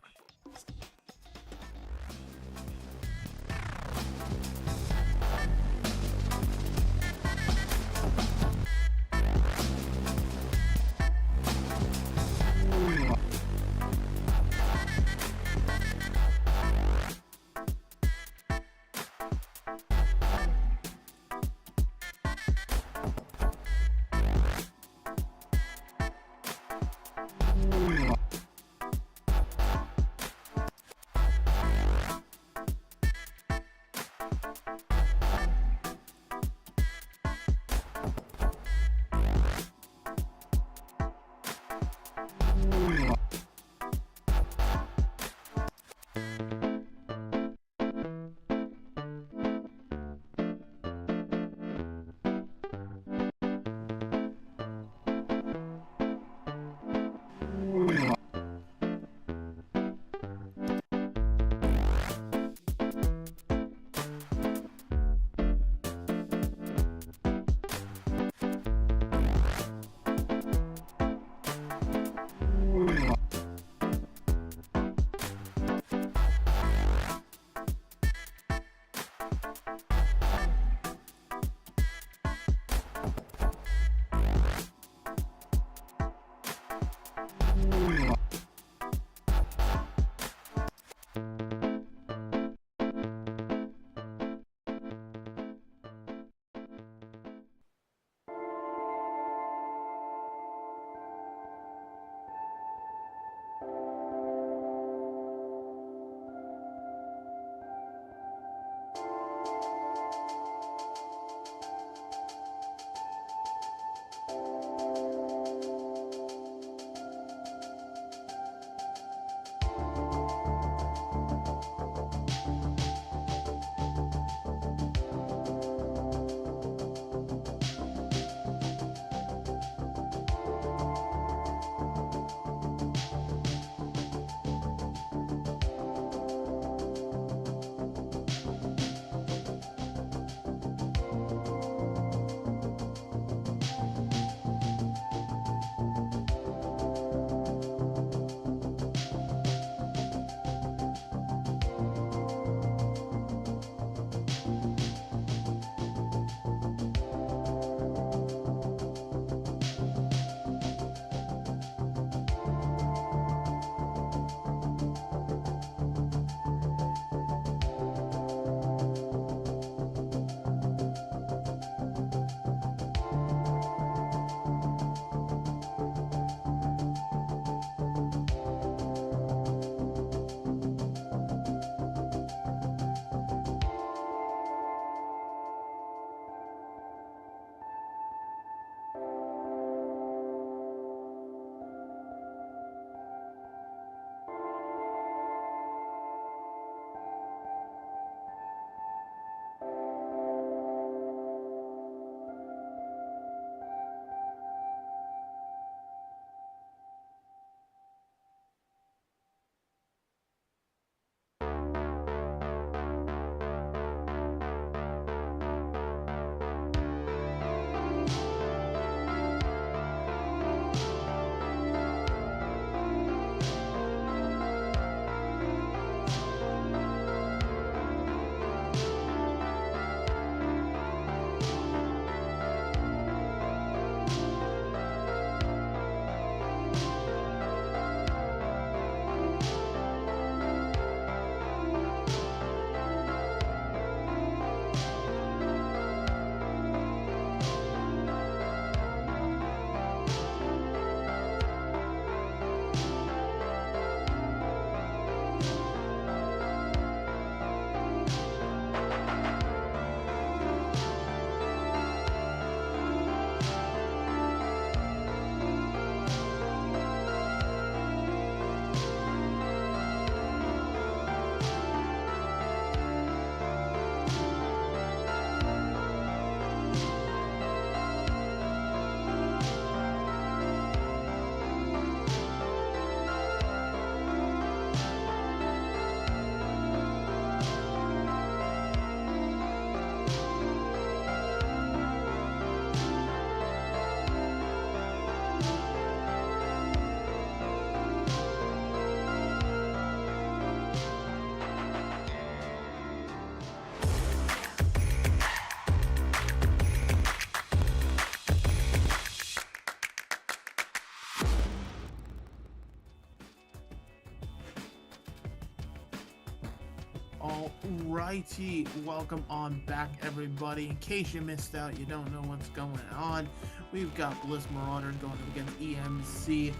Alrighty, welcome on back, everybody. In case you missed out, you don't know what's going on. We've got Bliss Marauders going up against EMC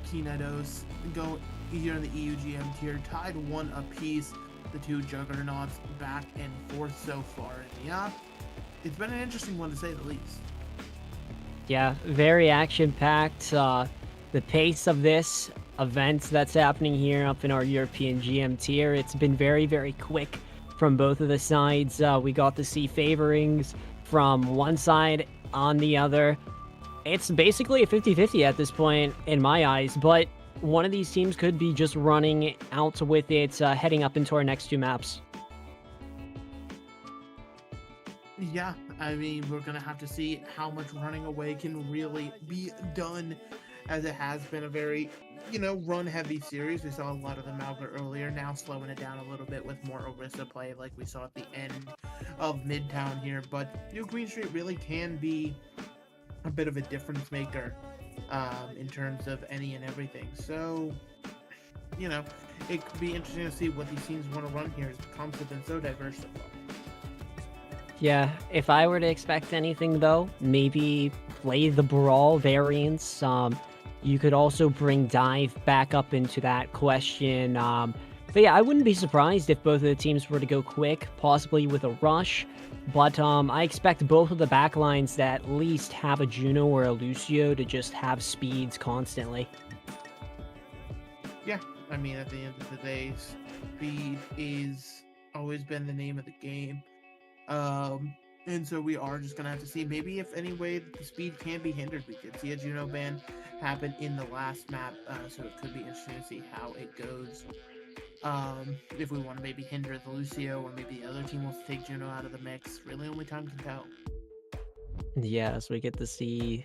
Kinaidos go here in the EUGM tier, tied 1 apiece. The two juggernauts back and forth so far, and yeah, it's been an interesting one to say the least. Yeah, very action-packed. The pace of this event that's happening here up in our European GM tier, it's been very, very quick from both of the sides. We got to see favorings from one side on the other. It's basically a 50-50 at this point in my eyes, but one of these teams could be just running out with it, heading up into our next 2 maps. Yeah, I mean, we're going to have to see how much running away can really be done, as it has been a very, run-heavy series. We saw a lot of the Mauga earlier, now slowing it down a little bit with more Orisa play like we saw at the end of Midtown here. But New Queen Street really can be a bit of a difference maker in terms of any and everything. So, it could be interesting to see what these teams want to run here, as the comps have been so diverse so far. Yeah, if I were to expect anything, though, maybe play the Brawl variants. You could also bring Dive back up into that question. But yeah, I wouldn't be surprised if both of the teams were to go quick, possibly with a rush. But I expect both of the backlines to at least have a Juno or a Lucio to just have speeds constantly. Yeah, I mean, at the end of the day, speed is always been the name of the game. And so we are just going to have to see maybe if any way the speed can be hindered. We could see a Juno ban happen in the last map, so it could be interesting to see how it goes. If we want to maybe hinder the Lucio, or maybe the other team wants to take Juno out of the mix, really only time can tell. Yeah, so we get to see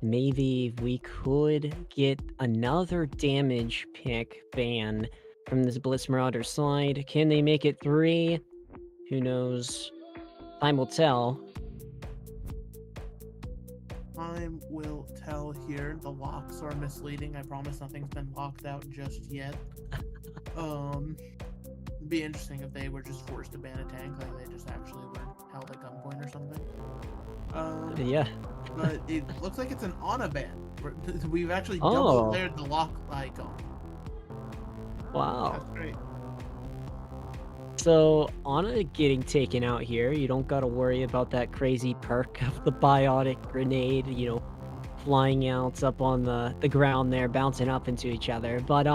maybe we could get another damage pick ban from this Bliss Marauder side. Can they make it 3? Who knows? Time will tell. Time will tell here. The locks are misleading. I promise nothing's been locked out just yet. It'd be interesting if they were just forced to ban a tank, like they just actually were held at gunpoint or something. Yeah. But it looks like it's an Ana ban. We've actually double layered the lock icon. Wow. That's great. So, Ana getting taken out here, you don't gotta worry about that crazy perk of the biotic grenade, flying out up on the ground there, bouncing up into each other. But,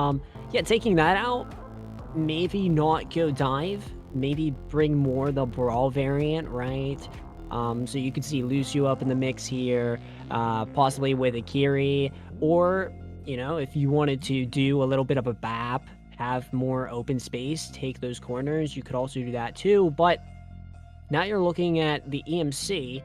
yeah, taking that out, maybe not go dive, maybe bring more the Brawl variant, right? So you could see Lucio up in the mix here, possibly with Akiri, or, if you wanted to do a little bit of a BAP, have more open space, take those corners, you could also do that too. But now you're looking at the EMC,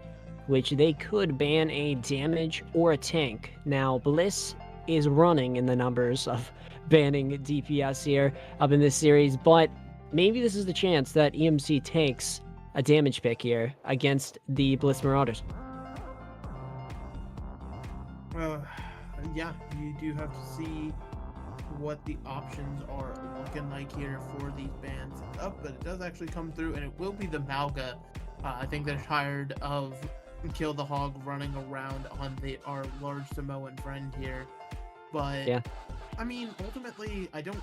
which they could ban a damage or a tank. Now, Bliss is running in the numbers of banning DPS here up in this series, but maybe this is the chance that EMC takes a damage pick here against the Bliss Marauders. Yeah, you do have to see what the options are looking like here for these bans up, but it does actually come through, and it will be the Mauga. I think they're tired of Kill the Hog running around on our large Samoan friend here, but yeah. I mean, ultimately, I didn't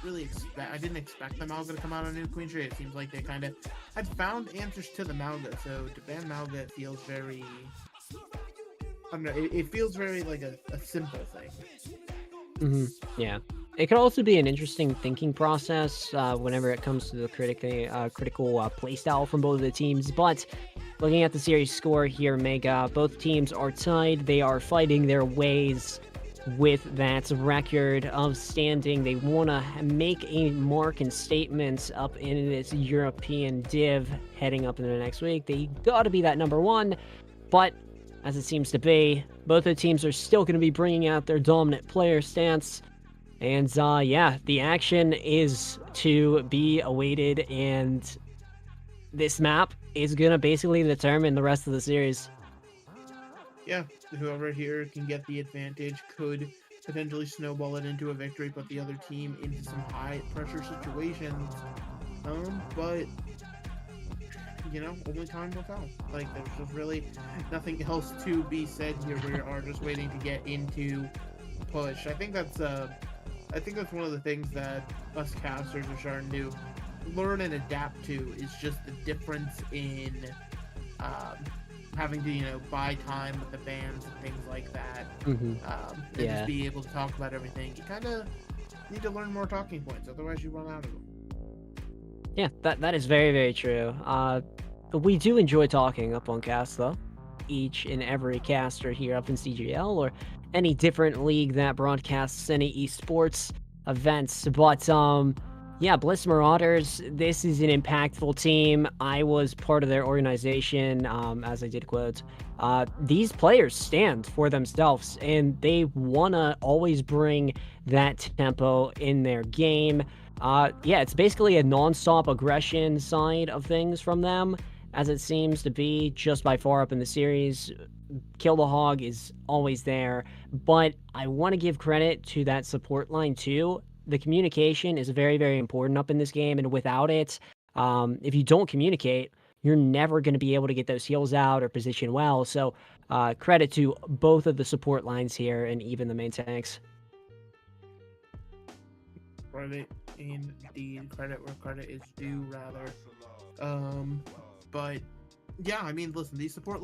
expect the Mauga to come out on New Queen Street. It seems like they kind of had found answers to the Mauga, so to ban Mauga feels very, I don't know, it feels very like a simple thing. Yeah. It could also be an interesting thinking process whenever it comes to the critical playstyle from both of the teams. But looking at the series score here, Mega, both teams are tied. They are fighting their ways with that record of standing. They want to make a mark and statements up in this European div heading up into the next week. They got to be that number 1. But as it seems to be, both of the teams are still going to be bringing out their dominant player stance. And, yeah, the action is to be awaited, and this map is going to basically determine the rest of the series. Yeah, whoever here can get the advantage could potentially snowball it into a victory, put the other team into some high-pressure situations. But you know, only time will tell. Like, there's just really nothing else to be said here. We are just waiting to get into push. I think that's one of the things that us casters are starting to learn and adapt to, is just the difference in having to, you know, buy time with the bands and things like that. And just be able to talk about everything. You kind of need to learn more talking points, otherwise you run out of them. Yeah, that is very, very true. We do enjoy talking up on cast, though. Each and every caster here up in CGL, or any different league that broadcasts any esports events. But, yeah, Bliss Marauders, this is an impactful team. I was part of their organization, as I did quote. These players stand for themselves, and they want to always bring that tempo in their game. Yeah, it's basically a non-stop aggression side of things from them, as it seems to be just by far up in the series. Kill the Hog is always there, but I want to give credit to that support line too. The communication is very, very important up in this game, and without it, if you don't communicate, you're never going to be able to get those heals out or position well. So credit to both of the support lines here, and even the main tanks. Credit indeed. Credit where credit is due, rather. But yeah, I mean, listen, these support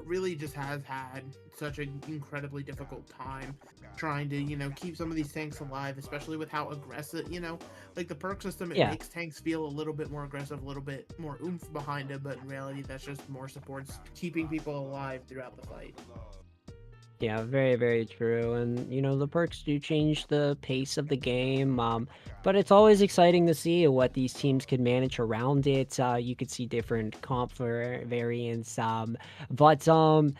really just has had such an incredibly difficult time trying to, you know, keep some of these tanks alive, especially with how aggressive, you know, like the perk system, it makes tanks feel a little bit more aggressive, a little bit more oomph behind it, but in reality, that's just more supports keeping people alive throughout the fight. Yeah, very, very true. And, you know, the perks do change the pace of the game, but it's always exciting to see what these teams can manage around it. You could see different comp variants. But something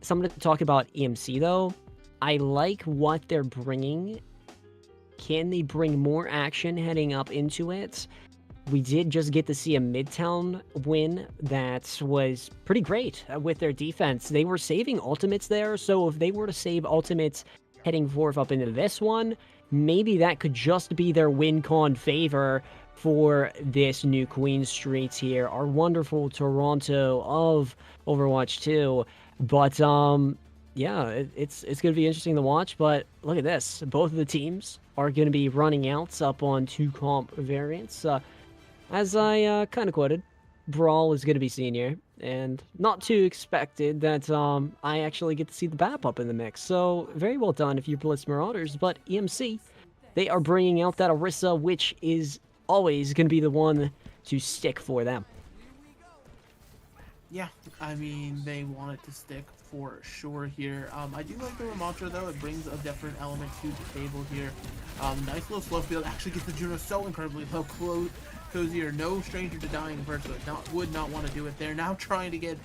to talk about EMC, though. I like what they're bringing. Can they bring more action heading up into it? We did just get to see a Midtown win that was pretty great with their defense. They were saving ultimates there, so if they were to save ultimates heading forth up into this one, maybe that could just be their win con favor for this new Queen Street here, our wonderful Toronto of Overwatch 2. But, yeah, it's going to be interesting to watch, but look at this. Both of the teams are going to be running out up on 2 comp variants. As I kind of quoted, Brawl is going to be senior, and not too expected that I actually get to see the BAP up in the mix. So very well done if you're Bliss Marauders, but EMC, they are bringing out that Orisa, which is always going to be the one to stick for them. Yeah, I mean, they want it to stick for sure here. I do like the Ramontra, though. It brings a different element to the table here. Nice little slow field. Actually gets the Juno so incredibly low. Cozier, no stranger to dying first, but would not want to do it there. Now trying to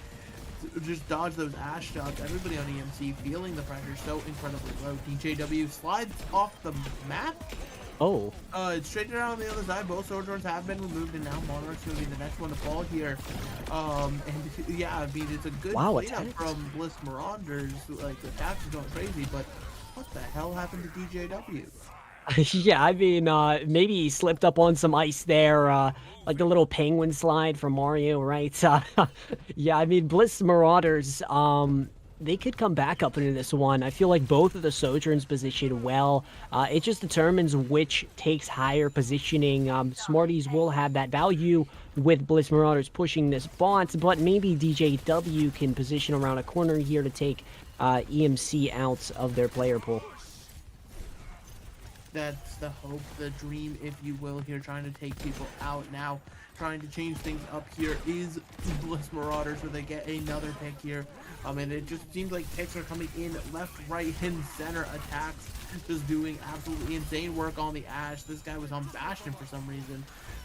just dodge those Ash shots. Everybody on EMC feeling the pressure so incredibly low. DJW slides off the map. Oh. It's straight around on the other side. Both Msrauders have been removed, and now Monarch's going to be the next one to fall here. And yeah, I mean, it's a good cleanup from Bliss Marauders. Like, the attacks are going crazy, but what the hell happened to DJW? Yeah, I mean, maybe he slipped up on some ice there, like the little penguin slide from Mario, right? Yeah, I mean, Bliss Marauders, they could come back up into this one. I feel like both of the Sojourns position well. It just determines which takes higher positioning. Smarties will have that value with Bliss Marauders pushing this bot, but maybe DJW can position around a corner here to take EMC out of their player pool. That's the hope, the dream, if you will, here, trying to take people out now. Trying to change things up here is Bliss Marauders, where they get another pick here. And it just seems like picks are coming in left, right, and center. Attacks just doing absolutely insane work on the Ash. This guy was on Bastion for some reason,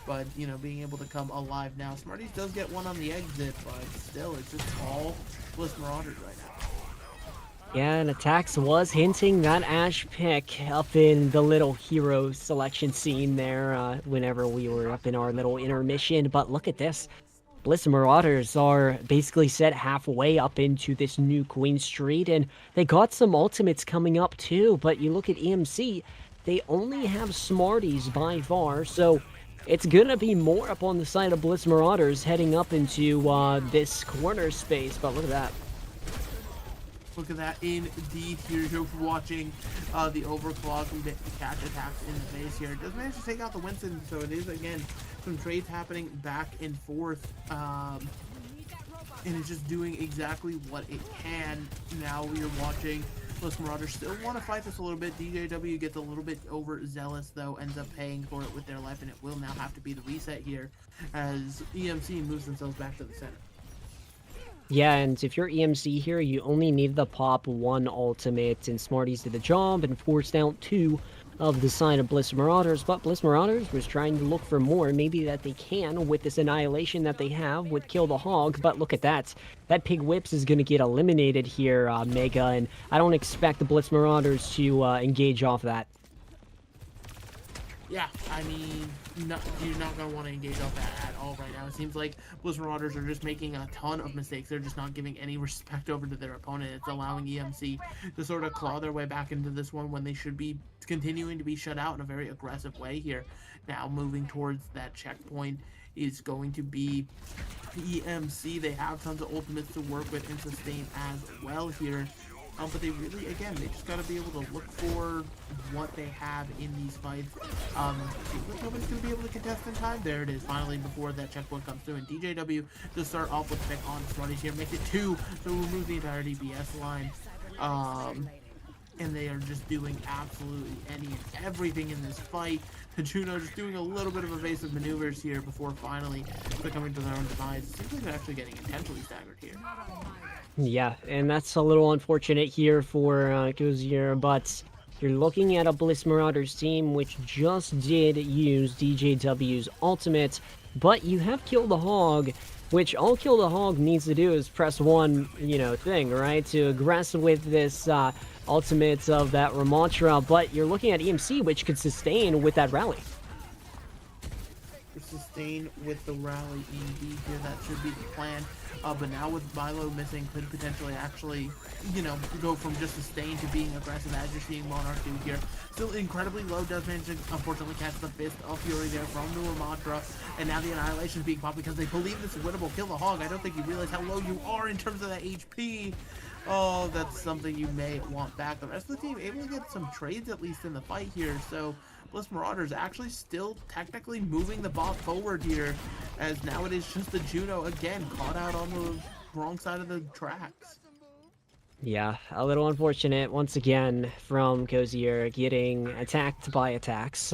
but, you know, being able to come alive now. Smarties does get one on the exit, but still, it's just all Bliss Marauders right now. Yeah, and Attacks was hinting that Ash pick up in the little hero selection scene there whenever we were up in our little intermission. But look at this. Bliss Marauders are basically set halfway up into this new Queen Street, and they got some ultimates coming up too. But you look at EMC, they only have Smarties by far, so it's gonna be more up on the side of Bliss Marauders heading up into this corner space, but look at that. Look at that, indeed. Here you're watching the overclock and catch attacks in the face here. It does manage to take out the Winston, so it is, again, some trades happening back and forth. And it's just doing exactly what it can. Now we are watching Bliss Marauders still want to fight this a little bit. DJW gets a little bit overzealous, though, ends up paying for it with their life, and it will now have to be the reset here as EMC moves themselves back to the center. Yeah, and if you're EMC here, you only need the pop 1 ultimate, and Smarties did the job and forced out 2 of the side of Bliss Marauders, but Bliss Marauders was trying to look for more, maybe that they can with this annihilation that they have with Kill the Hog, but look at that. That Pig Whips is going to get eliminated here, Mega, and I don't expect the Bliss Marauders to engage off that. Yeah, I mean, you're not going to want to engage off that at all right now. It seems like Bliss Marauders are just making a ton of mistakes. They're just not giving any respect over to their opponent. It's allowing EMC to sort of claw their way back into this one when they should be continuing to be shut out in a very aggressive way here. Now moving towards that checkpoint is going to be EMC. They have tons of ultimates to work with and sustain as well here. But they really, again, they just got to be able to look for what they have in these fights. Nobody's going to be able to contest in time. There it is, finally, before that checkpoint comes through. And DJW to start off with pick on Msrauders here, make it 2, so remove the entire DPS line. And they are just doing absolutely any and everything in this fight. Juno just doing a little bit of evasive maneuvers here before finally succumbing to their own demise. It seems like they're actually getting intentionally staggered here. Yeah, and that's a little unfortunate here for Gozier, but you're looking at a Bliss Marauders team which just did use DJW's ultimate, but you have Kill the Hog, which all Kill the Hog needs to do is press one, thing, right, to aggress with this ultimate of that Ramontra, but you're looking at EMC, which could sustain with that rally. Sustain with the rally indeed here, that should be the plan. But now with Milo missing, could potentially actually, go from just sustain to being aggressive as you're seeing Monarch do here. Still incredibly low, does manage to unfortunately catch the Fist of Fury there from the Ramontra, and now the Annihilation is being popped because they believe this is winnable. Kill the Hog, I don't think you realize how low you are in terms of that HP. Oh, that's something you may want back. The rest of the team able to get some trades at least in the fight here, so Bliss Marauders actually still technically moving the ball forward here, as now it is just the Juno again caught out on the wrong side of the tracks. Yeah, a little unfortunate once again from Gozier getting attacked by attacks.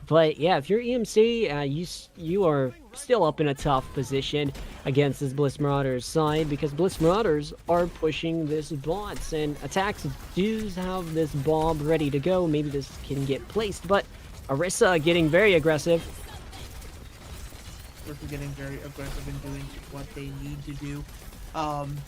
But yeah, if you're EMC, you are still up in a tough position against this Bliss Marauders side because Bliss Marauders are pushing this bot, and attacks do have this bomb ready to go. Maybe this can get placed, but Orisa getting very aggressive. Orisa getting very aggressive and doing what they need to do.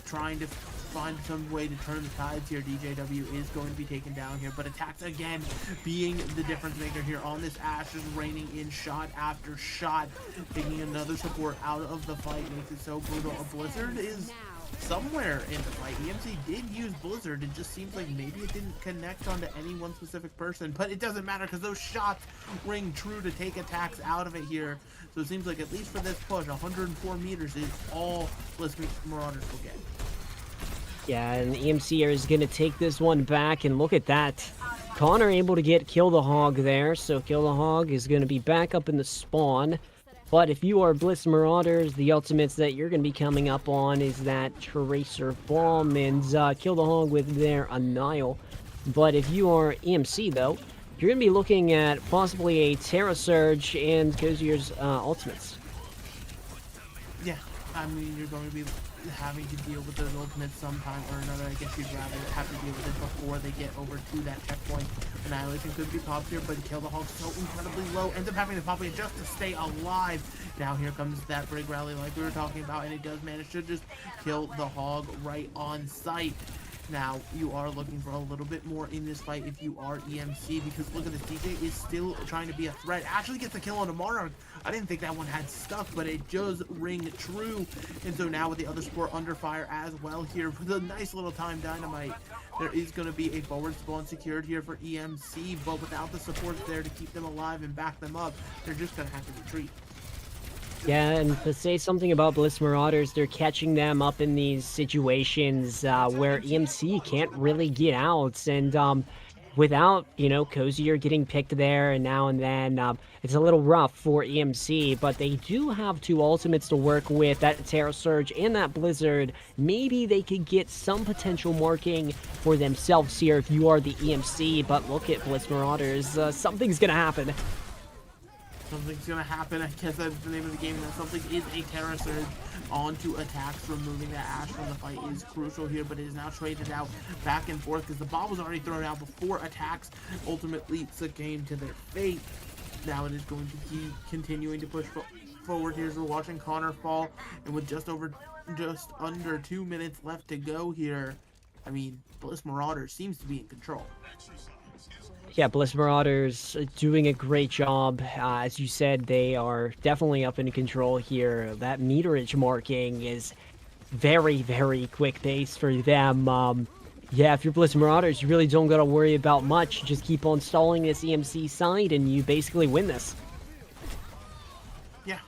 Trying to find some way to turn the tides here. DJW is going to be taken down here, but attacks again being the difference maker here on this Ashe, just raining in shot after shot, taking another support out of the fight, makes it so brutal. A Blizzard is somewhere in the fight. EMC did use Blizzard, it just seems like maybe it didn't connect onto any one specific person, but it doesn't matter because those shots ring true to take attacks out of it here. So it seems like at least for this push, 104 meters is all Bliss Marauders will get. Yeah, and EMC is going to take this one back, and look at that. Connor able to get Kill the Hog there, so Kill the Hog is going to be back up in the spawn. But if you are Bliss Marauders, the ultimates that you're going to be coming up on is that Tracer Bomb and Kill the Hog with their Annihil. But if you are EMC, though, you're going to be looking at possibly a Terra Surge and Gozier's ultimates. Yeah, I mean, you're going to be having to deal with those ultimates sometime or another. I guess you'd rather have to deal with it before they get over to that checkpoint. Annihilation could be popped here, but Kill the Hog so incredibly low, ends up having to pop it just to stay alive. Now here comes that Brig Rally like we were talking about, and it does manage to just kill the Hog right on sight. Now, you are looking for a little bit more in this fight if you are EMC, because look at this, DJ is still trying to be a threat. Actually gets a kill on a Monarch. I didn't think that one had stuck, but it does ring true. And so now with the other support under fire as well here, with a nice little time dynamite, there is going to be a forward spawn secured here for EMC, but without the support there to keep them alive and back them up, they're just going to have to retreat. Yeah, and to say something about Bliss Marauders, they're catching them up in these situations where EMC can't really get out, and without, Cozier getting picked there and now and then, it's a little rough for EMC, but they do have two ultimates to work with, that Terra Surge and that Blizzard. Maybe they could get some potential marking for themselves here if you are the EMC, but look at Bliss Marauders, something's gonna happen. Something's gonna happen. I guess that's the name of the game. That something is a Terra Surge onto attacks. Removing that Ash from the fight is crucial here, but it is now traded out back and forth because the bomb was already thrown out before attacks ultimately succumbed to their fate. Now it is going to keep continuing to push forward here as we're watching Connor fall, and with just under 2 minutes left to go here, I mean, Bliss Marauders seems to be in control. Yeah, Bliss Marauders doing a great job. As you said, they are definitely up in control here. That meterage marking is very, very quick pace for them. Yeah, if you're Bliss Marauders, you really don't got to worry about much. Just keep on stalling this EMC side, and you basically win this. Yeah,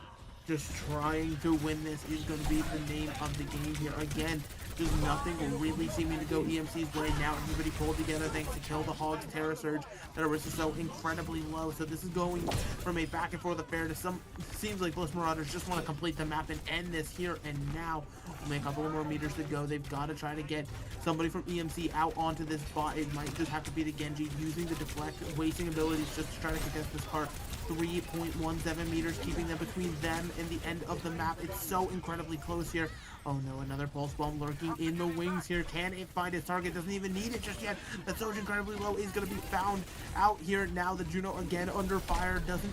just trying to win this is going to be the name of the game here. Again, just nothing really seeming to go EMC's way now. Everybody pulled together thanks to Kill the Hog's Terra Surge. That was so incredibly low. So this is going from a back and forth affair to seems like Bliss Marauders just want to complete the map and end this here and now. Only a couple more meters to go. They've got to try to get somebody from EMC out onto this bot. It might just have to be the Genji using the deflect, wasting abilities just to try to contest this part. 3.17 meters, keeping them between them and the end of the map. It's so incredibly close here. Oh no, another pulse bomb lurking in the wings here. Can it find its target? Doesn't even need it just yet. That Surge incredibly low is going to be found out here. Now the Juno again under fire. Doesn't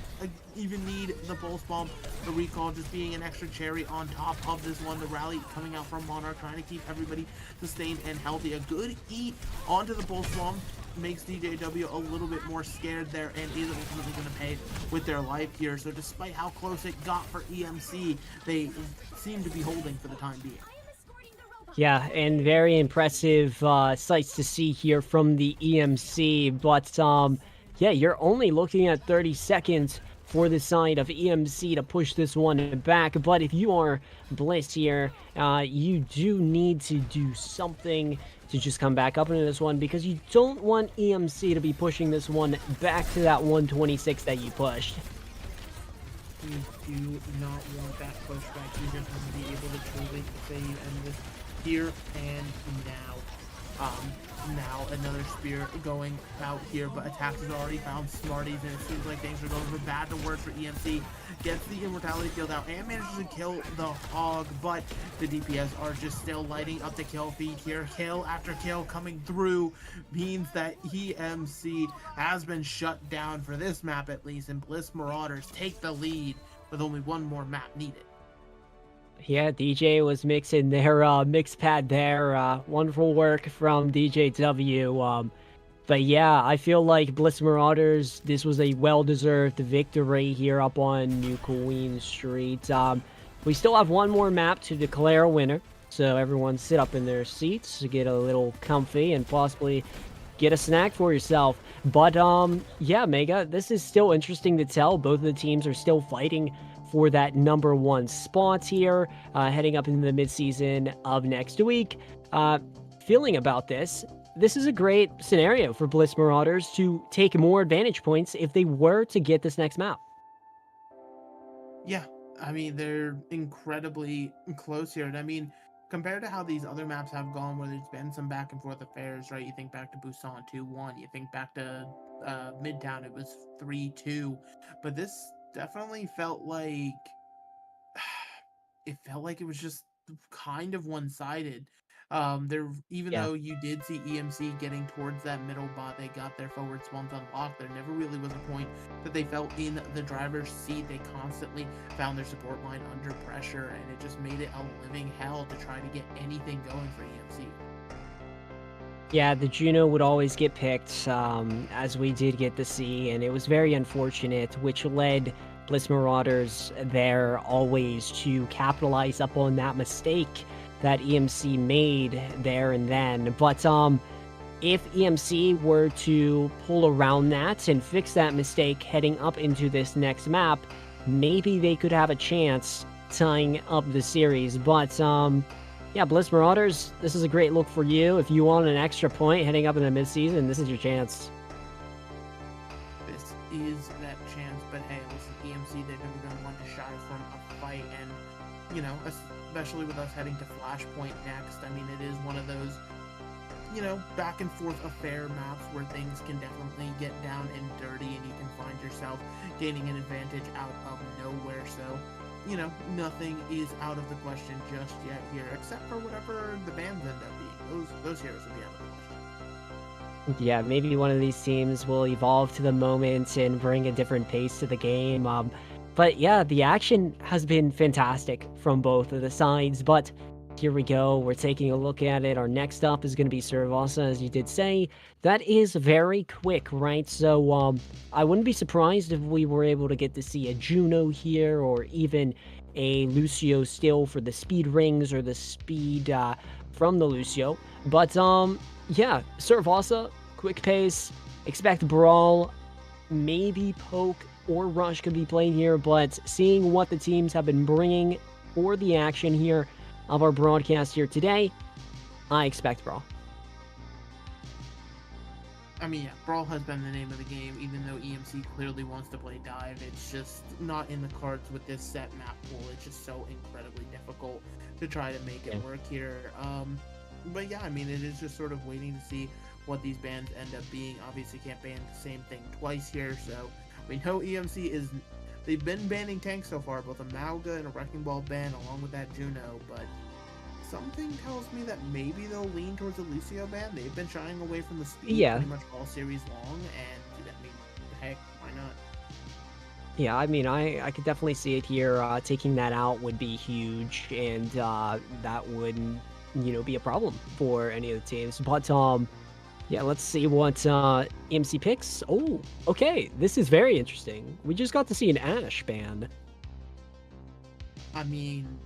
even need the pulse bomb. The recall just being an extra cherry on top of this one. The rally coming out from Monarch, trying to keep everybody sustained and healthy. A good eat onto the pulse bomb makes DJW a little bit more scared there and is ultimately going to pay with their life here. So despite how close it got for EMC, they seem to be holding for the time being. Yeah, and very impressive sights to see here from the EMC, but yeah, you're only looking at 30 seconds for the side of EMC to push this one back, but if you are Bliss here, you do need to do something to just come back up into this one, because you don't want EMC to be pushing this one back to that 126 that you pushed. You do not want that pushback. You just want to be able to truly say you end this here and now. Now another spear going out here, but attacks has already found Smarties, and it seems like things are going from bad to worse for EMC. Gets the immortality field out and manages to kill the Hog, but the DPS are just still lighting up the kill feed here. Kill after kill coming through means that EMC has been shut down for this map at least, and Bliss Marauders take the lead with only one more map needed. Yeah, DJ was mixing their mix pad there. Wonderful work from DJW. But yeah, I feel like Bliss Marauders, this was a well-deserved victory here up on New Queen Street. We still have one more map to declare a winner, so everyone sit up in their seats to get a little comfy and possibly get a snack for yourself. But yeah, Mega, this is still interesting to tell. Both of the teams are still fighting for that #1 spot here, heading up into the midseason of next week. Feeling about this is a great scenario for Bliss Marauders to take more advantage points if they were to get this next map. Yeah, I mean, they're incredibly close here. And I mean, compared to how these other maps have gone, where there's been some back and forth affairs, right? You think back to Busan 2-1, you think back to Midtown, it was 3-2, but this definitely felt like it was just kind of one-sided. Though you did see EMC getting towards that middle bot, they got their forward spawns unlocked. There never really was a point that they felt in the driver's seat. They constantly found their support line under pressure, and it just made it a living hell to try to get anything going for EMC. Yeah, the Juno would always get picked, as we did get to see, and it was very unfortunate, which led Bliss Marauders there always to capitalize up on that mistake that EMC made there and then. But if EMC were to pull around that and fix that mistake heading up into this next map, maybe they could have a chance tying up the series. But yeah, Bliss Marauders, this is a great look for you. If you want an extra point heading up in the midseason, this is your chance. This is that chance, but hey, listen, EMC, they're never going to want to shy from a fight, and, you know, especially with us heading to Flashpoint next, I mean, it is one of those, you know, back and forth affair maps where things can definitely get down and dirty, and you can find yourself gaining an advantage out of nowhere, so, you know, nothing is out of the question just yet here, except for whatever the bands end up being. Those heroes will be out of the question. Yeah, maybe one of these teams will evolve to the moment and bring a different pace to the game. But yeah, the action has been fantastic from both of the sides. But here we go. We're taking a look at it. Our next up is going to be Msrauders, as you did say. That is very quick, right? So I wouldn't be surprised if we were able to get to see a Juno here, or even a Lucio still for the speed rings, or the speed from the Lucio. But yeah, Msrauders, quick pace, expect brawl, maybe poke or rush could be played here, but seeing what the teams have been bringing for the action here of our broadcast here today, I expect brawl. I mean, yeah, brawl has been the name of the game, even though EMC clearly wants to play dive. It's just not in the cards with this set map pool. It's just so incredibly difficult to try to make it work here. But yeah, I mean, it is just sort of waiting to see what these bans end up being. Obviously can't ban the same thing twice here, so we know EMC is... They've been banning tanks so far, both a Mauga and a Wrecking Ball ban, along with that Juno, but something tells me that maybe they'll lean towards a Lucio ban. They've been shying away from the speed pretty much all series long, and I mean, heck, why not? Yeah, I mean, I could definitely see it here. Taking that out would be huge, and that wouldn't, you know, be a problem for any of the teams. But yeah, let's see what EMC picks. Oh, okay, this is very interesting. We just got to see an Ashe ban. I mean,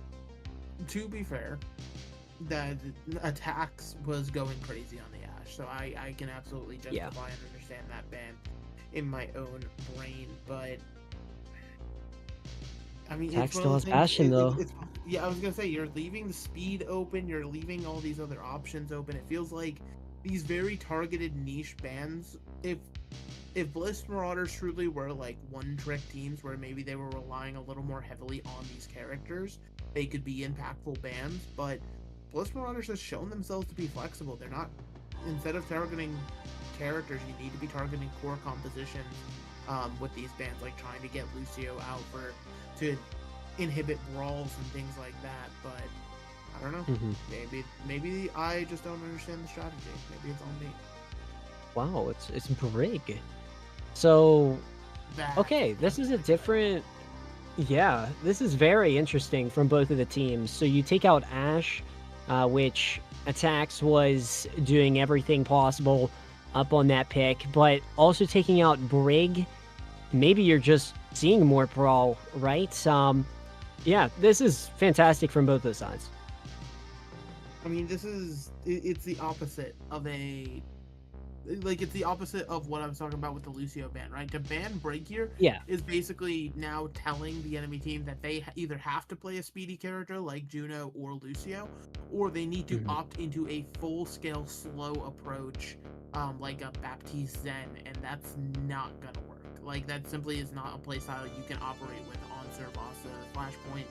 to be fair, that attacks was going crazy on the Ashe, so I can absolutely justify and understand that ban in my own brain, but I mean, Attack still has passion, though. Yeah, I was gonna say, you're leaving the speed open, you're leaving all these other options open. It feels like these very targeted niche bans, if Bliss Marauders truly were like one-trick teams where maybe they were relying a little more heavily on these characters, they could be impactful bans, but Bliss Marauders has shown themselves to be flexible. They're not, instead of targeting characters, you need to be targeting core compositions with these bans, like trying to get Lucio out to inhibit brawls and things like that, but I don't know. Maybe I just don't understand the strategy. Maybe it's on me. Wow, it's Brig. So, okay, this is a different... Yeah, this is very interesting from both of the teams. So you take out Ashe, which attacks was doing everything possible up on that pick, but also taking out Brig, maybe you're just seeing more brawl, right? Yeah, this is fantastic from both those sides. I mean, it's the opposite of it's the opposite of what I was talking about with the Lucio ban, right? To ban Brig here is basically now telling the enemy team that they either have to play a speedy character like Juno or Lucio, or they need to opt into a full-scale slow approach like a Baptiste Zen, and that's not gonna work. Like, that simply is not a playstyle you can operate with on Msrauders. Flashpoint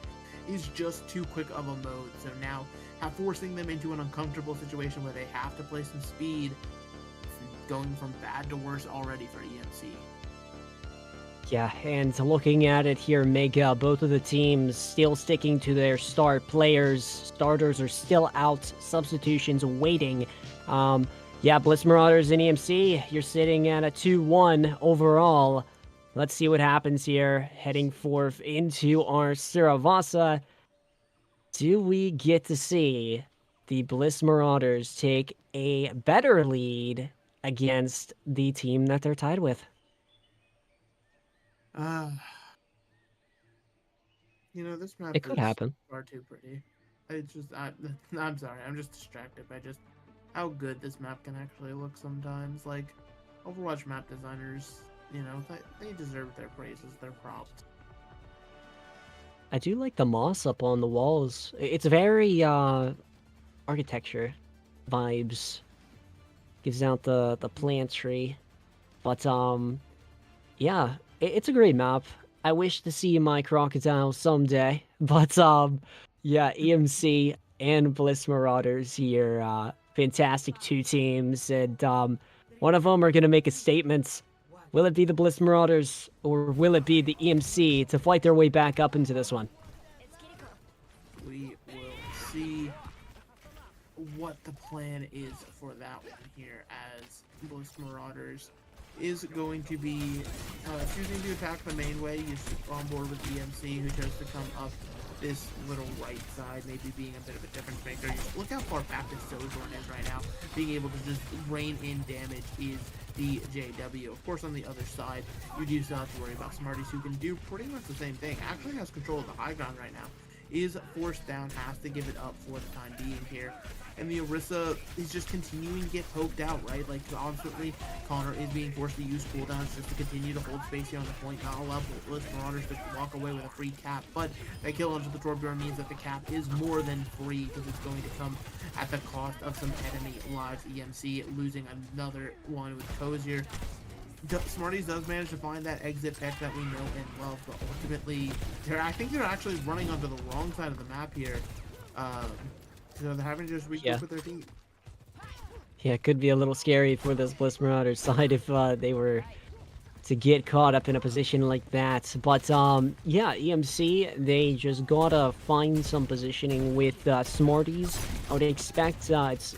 is just too quick of a mode, so now forcing them into an uncomfortable situation where they have to play some speed, going from bad to worse already for EMC. Yeah, and looking at it here, Mega, both of the teams still sticking to their star players. Starters are still out, substitutions waiting. Yeah, Bliss Marauders and EMC, you're sitting at a 2-1 overall. Let's see what happens here, heading forth into our Msrauders. Do we get to see the Bliss Marauders take a better lead against the team that they're tied with? This map It could is happen. far too pretty. I'm sorry, I'm just distracted by just how good this map can actually look sometimes. Like, Overwatch map designers, they deserve their praises, their props. I do like the moss up on the walls. It's very architecture vibes. Gives out the plant tree. But yeah, it's a great map. I wish to see my crocodile someday. But yeah, EMC and Bliss Marauders here. Fantastic two teams, and one of them are gonna make a statement. Will it be the Bliss Marauders, or will it be the EMC to fight their way back up into this one? We will see what the plan is for that one here, as Bliss Marauders is going to be choosing to attack the main way. He's on board with EMC, who chose to come up this little right side, maybe being a bit of a difference maker. Look how far back this Sojourn is right now. Being able to just rain in damage is the JW. Of course, on the other side, you do still have to worry about Smarties, who can do pretty much the same thing. Actually has control of the high ground right now. Is forced down, has to give it up for the time being here. And the Orisa is just continuing to get poked out, right? Like, constantly, Connor is being forced to use cooldowns just to continue to hold space here on the point, not allow Bliss Marauders to walk away with a free cap. But that kill onto the Torbjorn means that the cap is more than free, because it's going to come at the cost of some enemy lives. EMC losing another one with Cozier. Smarties does manage to find that exit pick that we know and love, but ultimately, I think they're actually running onto the wrong side of the map here. So they're having to just regroup with their team. Yeah, it could be a little scary for this Bliss Marauders side if they were to get caught up in a position like that. But yeah, EMC, they just gotta find some positioning with Smarties. I would expect it's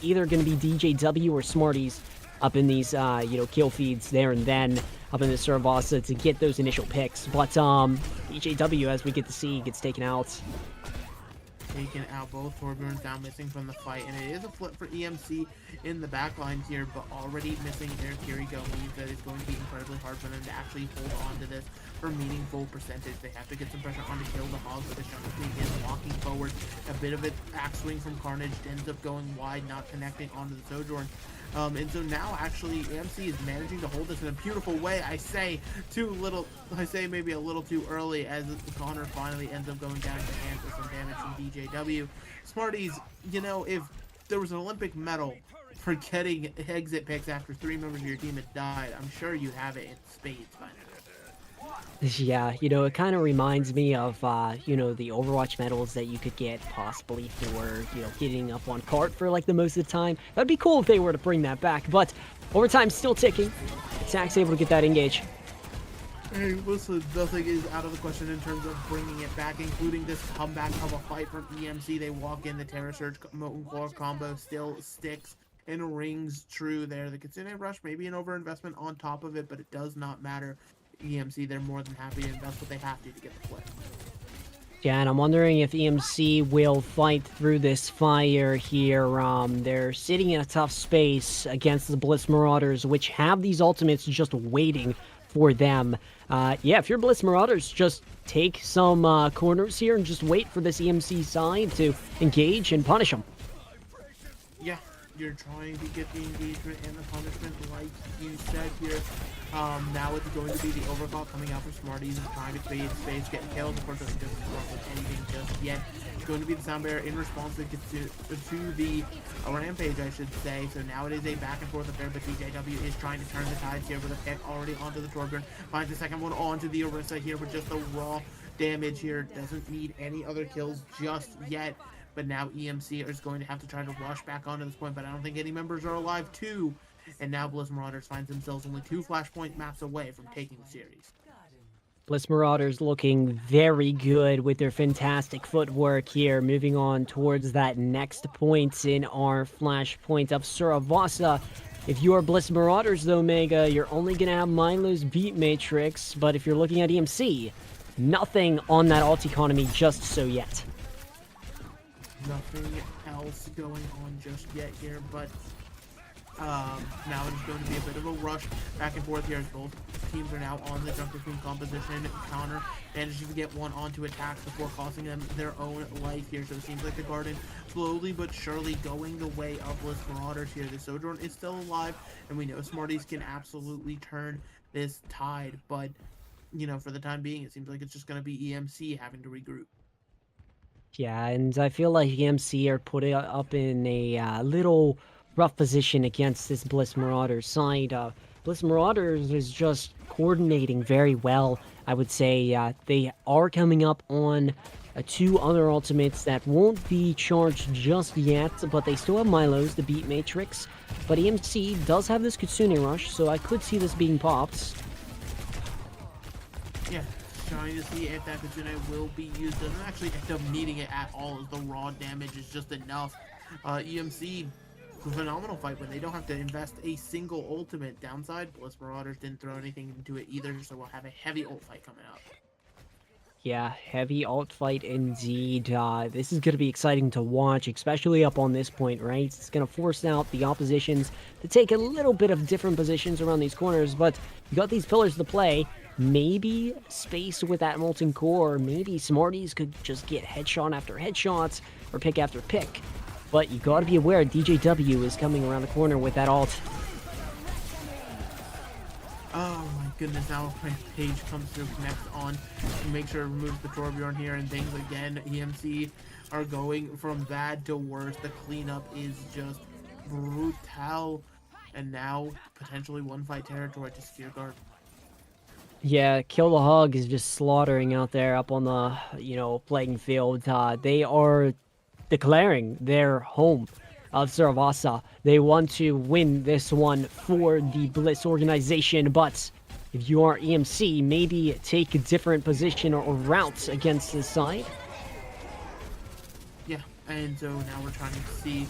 either gonna be DJW or Smarties up in these, kill feeds there and then up in the Msrauders to get those initial picks. But DJW, as we get to see, gets taken out. Taken out, both Torbjorns down, missing from the fight, and it is a flip for EMC in the back lines here, but already missing their Kiriko means that it's going to be incredibly hard for them to actually hold on to this for meaningful percentage. They have to get some pressure on to kill the Hog, but the Jungle Queen is walking forward. A bit of an axe swing from Carnage ends up going wide, not connecting onto the Sojourn. And so now, actually, AMC is managing to hold this in a beautiful way. I say maybe a little too early, as Connor finally ends up going down to hands with some damage from DJW. Smarties, if there was an Olympic medal for getting exit picks after 3 members of your team had died, I'm sure you have it in spades by now. Yeah, it kind of reminds me of, the Overwatch medals that you could get possibly for, getting up on cart for, the most of the time. That'd be cool if they were to bring that back, but overtime's still ticking. Zach's able to get that engage. Hey, listen, nothing is out of the question in terms of bringing it back, including this comeback of a fight from EMC. They walk in, the Terra Surge Molten Core combo still sticks and rings true there. The Kitsune Rush, maybe an overinvestment on top of it, but it does not matter. EMC, they're more than happy to invest what they have to get the flip. Yeah, and I'm wondering if EMC will fight through this fire here. They're sitting in a tough space against the Bliss Marauders, which have these ultimates just waiting for them. Yeah, if you're Bliss Marauders, just take some corners here and just wait for this EMC side to engage and punish them. Yeah, you're trying to get the engagement and the punishment, like you said here. Now it's going to be the overcall coming out for Smarties and trying to create space, getting killed. Unfortunately, it doesn't work with anything just yet. It's going to be the Sound Bearer in response to the Rampage, I should say. So now it is a back and forth affair, but DJW is trying to turn the tides here with a pick already onto the Torbjorn. Finds the second one onto the Orisa here with just the raw damage here. Doesn't need any other kills just yet. But now EMC is going to have to try to rush back onto this point, but I don't think any members are alive too. And now Bliss Marauders finds themselves only 2 flashpoint maps away from taking the series. Bliss Marauders looking very good with their fantastic footwork here, moving on towards that next point in our flashpoint of Msrauders. If you are Bliss Marauders, though, Mega, you're only going to have Milo's Beat Matrix, but if you're looking at EMC, nothing on that alt economy just so yet. Nothing else going on just yet here, but now it's going to be a bit of a rush back and forth here as both teams are now on the Junker Queen composition. Counter managing to get one onto attacks before costing them their own life here. So it seems like the Garden slowly but surely going the way of Bliss Marauders here. The Sojourn is still alive, and we know Smarties can absolutely turn this tide. But, you know, for the time being, it seems like it's just going to be EMC having to regroup. Yeah, and I feel like EMC are put up in a little rough position against this Bliss Marauders side. Bliss Marauders is just coordinating very well, I would say. They are coming up on 2 other ultimates that won't be charged just yet, but they still have Milo's, the Beat Matrix. But EMC does have this Kitsune Rush, so I could see this being popped. Yeah, trying to see if that Kitsune will be used. Doesn't actually end up needing it at all, as the raw damage is just enough. EMC, phenomenal fight when they don't have to invest a single ultimate. Downside, Bliss Marauders didn't throw anything into it either, so we'll have a heavy ult fight coming up. Yeah, heavy alt fight indeed. This is going to be exciting to watch, especially up on this point, right? It's going to force out the oppositions to take a little bit of different positions around these corners, but you got these pillars to play. Maybe space with that Molten Core, maybe Smarties could just get headshot after headshot, or pick after pick. But you got to be aware, DJW is coming around the corner with that ult. Oh my goodness, now Rampage comes through, connects on to make sure it removes the Torbjorn here, and things again. EMC are going from bad to worse. The cleanup is just brutal, and now potentially one fight territory to Sphere Guard. Yeah, Kill the Hog is just slaughtering out there up on the, playing field. They are declaring their home of Saravasa. They want to win this one for the Bliss organization, but if you are EMC, maybe take a different position or route against this side. Yeah, and so now we're trying to see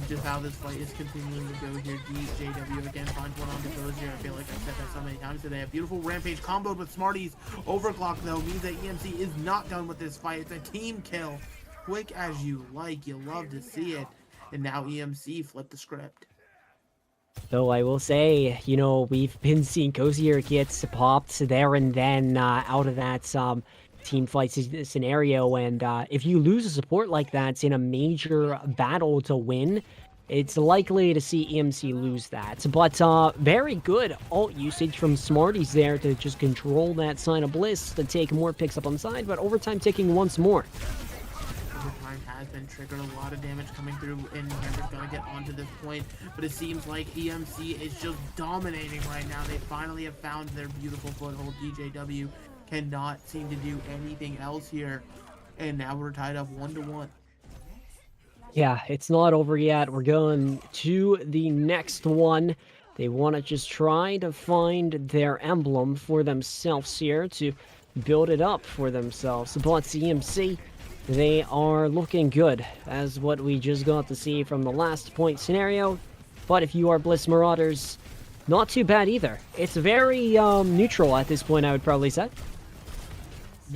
just how this fight is continuing to go here. DJW again finds one on the goes here. I feel like I've said that so many times today. A beautiful Rampage comboed with Smarties. Overclock, though, means that EMC is not done with this fight. It's a team kill. Quick as you like. You love to see it. And now EMC flipped the script. Though I will say, we've been seeing Cozier gets popped there and then out of that team fight scenario, and if you lose a support like that in a major battle to win, it's likely to see EMC lose that. But very good ult usage from Smarties there to just control that side of Bliss, to take more picks up on the side, but overtime ticking once more. Overtime has been triggered, a lot of damage coming through, and Hammer's gonna get onto this point, but it seems like EMC is just dominating right now. They finally have found their beautiful foothold. DJW cannot seem to do anything else here, and now we're tied up 1-1. Yeah, it's not over yet. We're going to the next one. They want to just try to find their emblem for themselves here to build it up for themselves. But CMC, they are looking good, as what we just got to see from the last point scenario. But if you are Bliss Marauders, not too bad either. It's very neutral at this point, I would probably say.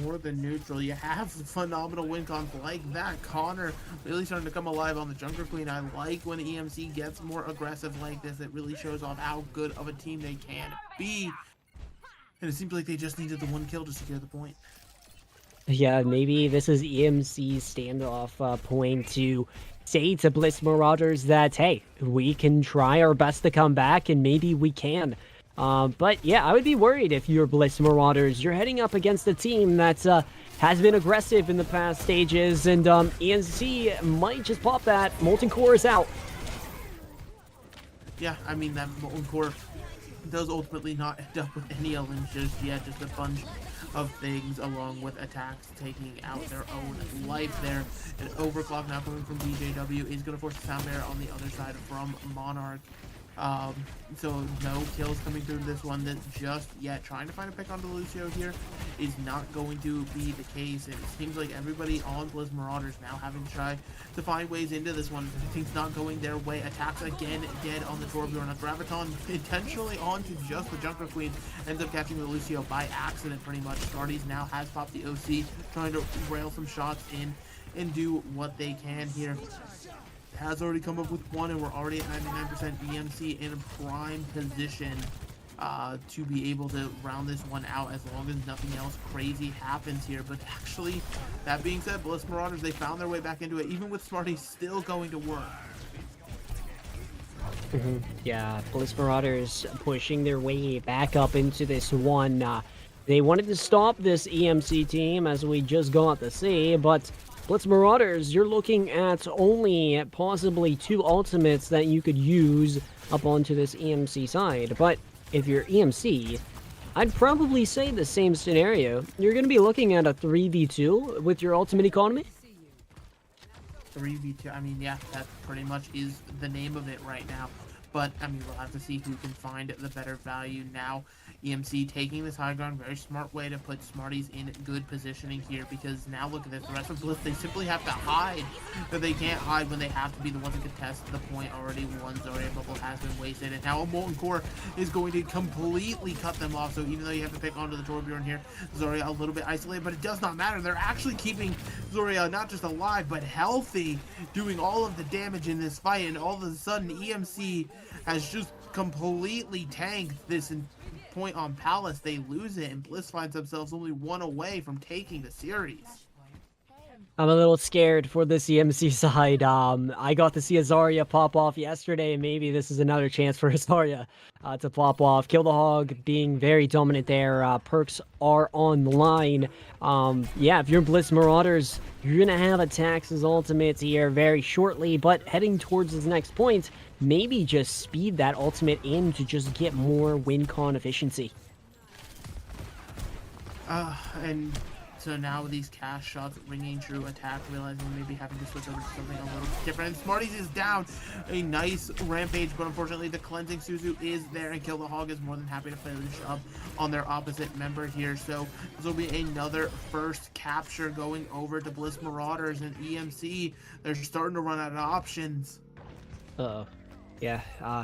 More than neutral. You have phenomenal win cons like that. Connor really starting to come alive on the Junker Queen. I like when EMC gets more aggressive like this. It really shows off how good of a team they can be. And it seems like they just needed the one kill to secure the point. Yeah, maybe this is EMC's standoff point to say to Bliss Marauders that, hey, we can try our best to come back, and maybe we can. But yeah, I would be worried if you're Bliss Marauders. You're heading up against a team that has been aggressive in the past stages, and EMC might just pop that. Molten Core is out. Yeah, I mean, that Molten Core does ultimately not end up with any elements just yet, just a bunch of things along with attacks taking out their own life there. An overclock now coming from DJW is going to force the sound bearer on the other side from Monarch. So no kills coming through this one that just yet. Trying to find a pick onto Lucio here is not going to be the case. It seems like everybody on Bliss Marauders now having to try to find ways into this one. Everything's not going their way. Attacks again dead on the Torbjorn. A Graviton intentionally onto just the Junker Queen. Ends up catching the Lucio by accident pretty much. Smarties now has popped the OC, trying to rail some shots in. and do what they can here. Has already come up with one, and we're already at 99% EMC in a prime position to be able to round this one out as long as nothing else crazy happens here. But actually, that being said, Bliss Marauders, they found their way back into it, even with Smarties still going to work. Yeah, Bliss Marauders pushing their way back up into this one. They wanted to stop this EMC team, as we just got to see, but Bliss Marauders, you're looking at only possibly 2 ultimates that you could use up onto this EMC side. But if you're EMC, I'd probably say the same scenario. You're going to be looking at a 3v2 with your ultimate economy. 3v2, I mean, yeah, that pretty much is the name of it right now. But, I mean, we'll have to see who can find the better value now. EMC taking this high ground, very smart way to put Smarties in good positioning here, because now look at this, the rest of Bliss, they simply have to hide, but they can't hide when they have to be the ones that contest the point already. One Zarya bubble has been wasted, and now a Molten Core is going to completely cut them off. So even though you have to pick onto the Torbjorn here, Zarya a little bit isolated, but it does not matter. They're actually keeping Zarya not just alive, but healthy, doing all of the damage in this fight, and all of a sudden EMC has just completely tanked this point on Palace. They lose it, and Bliss finds themselves only 1 away from taking the series. I'm a little scared for the CMC side. I got to see a Zarya pop off yesterday, and maybe this is another chance for a Zarya to pop off. Kill the Hog being very dominant there. Perks are on the line. Yeah, if you're Bliss Marauders, you're going to have attacks' ultimates here very shortly, but heading towards this next point, maybe just speed that ultimate in to just get more win con efficiency. And so now with these cast shots ringing true, attack, realizing maybe having to switch over to something a little different. And Smarties is down. A nice rampage, but unfortunately the cleansing Suzu is there, and Kill the Hog is more than happy to finish up on their opposite member here. So this will be another first capture going over to Bliss Marauders, and EMC, they're starting to run out of options. Uh-oh. Yeah,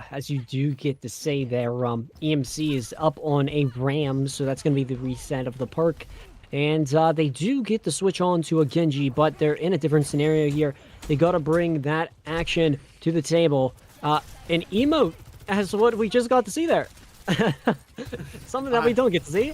as you do get to say there, EMC is up on a Ram, so that's going to be the reset of the perk. And they do get the switch on to a Genji, but they're in a different scenario here. They got to bring that action to the table. An emote, as what we just got to see there. Something that we don't get to see.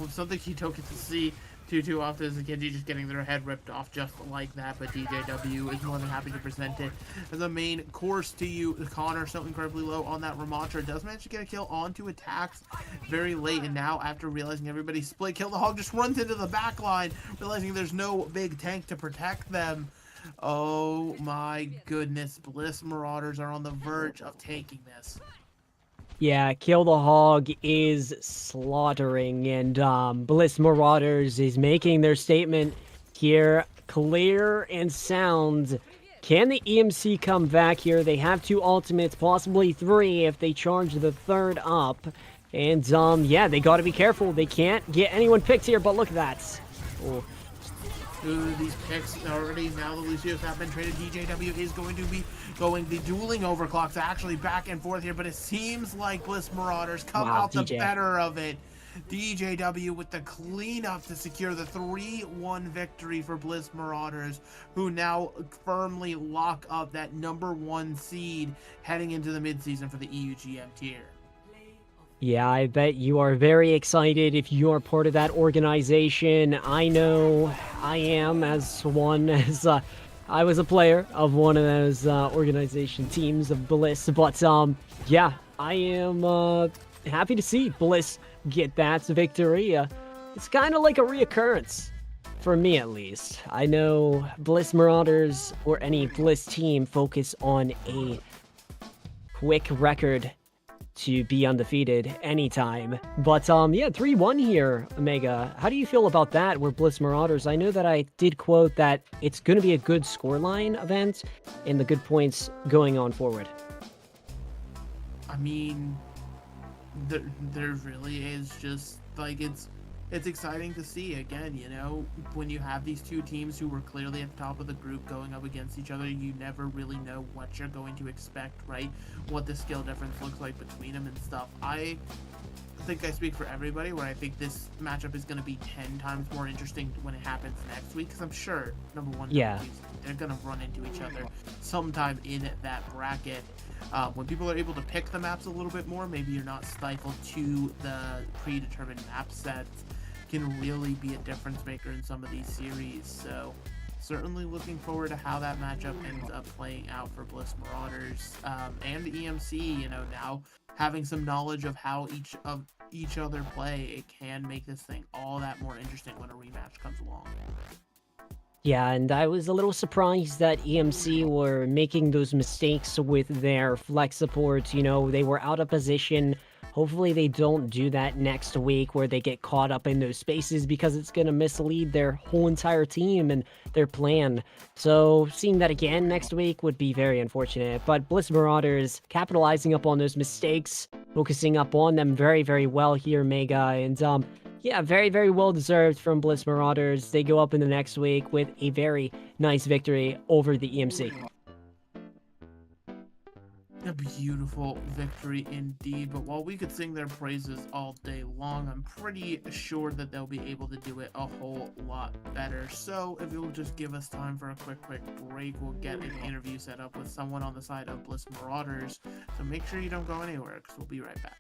Something you don't get to see too often is Genji just getting their head ripped off just like that, but DJW is more than happy to present it as a main course to you. Connor so incredibly low on that Ramatra, does manage to get a kill onto attacks very late, and now after realizing everybody's split, Kill the Hog just runs into the back line, realizing there's no big tank to protect them. Oh my goodness, Bliss Marauders are on the verge of taking this. Yeah, Kill the Hog is slaughtering, and Bliss Marauders is making their statement here clear and sound. Can the EMC come back here? They have 2 ultimates, possibly 3 if they charge the 3rd up. And yeah, they got to be careful. They can't get anyone picked here, but look at that. Oh. These picks already, now the Lucios have been traded. DJW is going to be going the dueling overclocks actually back and forth here, but it seems like Bliss Marauders come out the better of it. DJW with the cleanup to secure the 3-1 victory for Bliss Marauders, who now firmly lock up that #1 seed heading into the midseason for the EUGM tier. Yeah, I bet you are very excited if you are part of that organization. I know I am, as I was a player of one of those organization teams of Bliss. But yeah, I am happy to see Bliss get that victory. It's kind of like a reoccurrence, for me at least. I know Bliss Marauders or any Bliss team focus on a quick record to be undefeated anytime. But yeah, 3-1 here, Omega. How do you feel about that? We're Bliss Marauders. I know that I did quote that it's going to be a good scoreline event and the good points going on forward. I mean, there really is just like it's exciting to see again, you know, when you have these 2 teams who were clearly at the top of the group going up against each other. You never really know what you're going to expect, right? What the skill difference looks like between them and stuff. I think I speak for everybody where I think this matchup is going to be 10 times more interesting when it happens next week, because I'm sure, number one, they're going to run into each other sometime in that bracket. When people are able to pick the maps a little bit more, maybe you're not stifled to the predetermined map sets, can really be a difference maker in some of these series. So certainly looking forward to how that matchup ends up playing out for Bliss Marauders and EMC. Now having some knowledge of how each other play, it can make this thing all that more interesting when a rematch comes along. Yeah, and I was a little surprised that EMC were making those mistakes with their flex support. They were out of position. Hopefully they don't do that next week where they get caught up in those spaces, because it's going to mislead their whole entire team and their plan. So seeing that again next week would be very unfortunate. But Bliss Marauders capitalizing up on those mistakes, focusing up on them very, very well here, Mega. And yeah, very, very well deserved from Bliss Marauders. They go up in the next week with a very nice victory over the EMC. A beautiful victory indeed, but while we could sing their praises all day long, I'm pretty sure that they'll be able to do it a whole lot better. So if you'll just give us time for a quick break, we'll get an interview set up with someone on the side of Bliss Marauders. So make sure you don't go anywhere, because we'll be right back.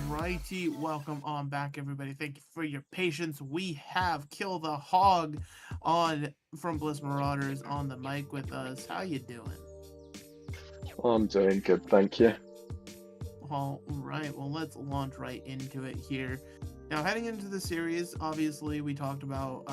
Righty, welcome on back, everybody. Thank you for your patience. We have Kill the Hog on from Bliss Marauders on the mic with us. How you doing? I'm doing good, thank you. All right, well, let's launch right into it here. Now, heading into the series, obviously, we talked about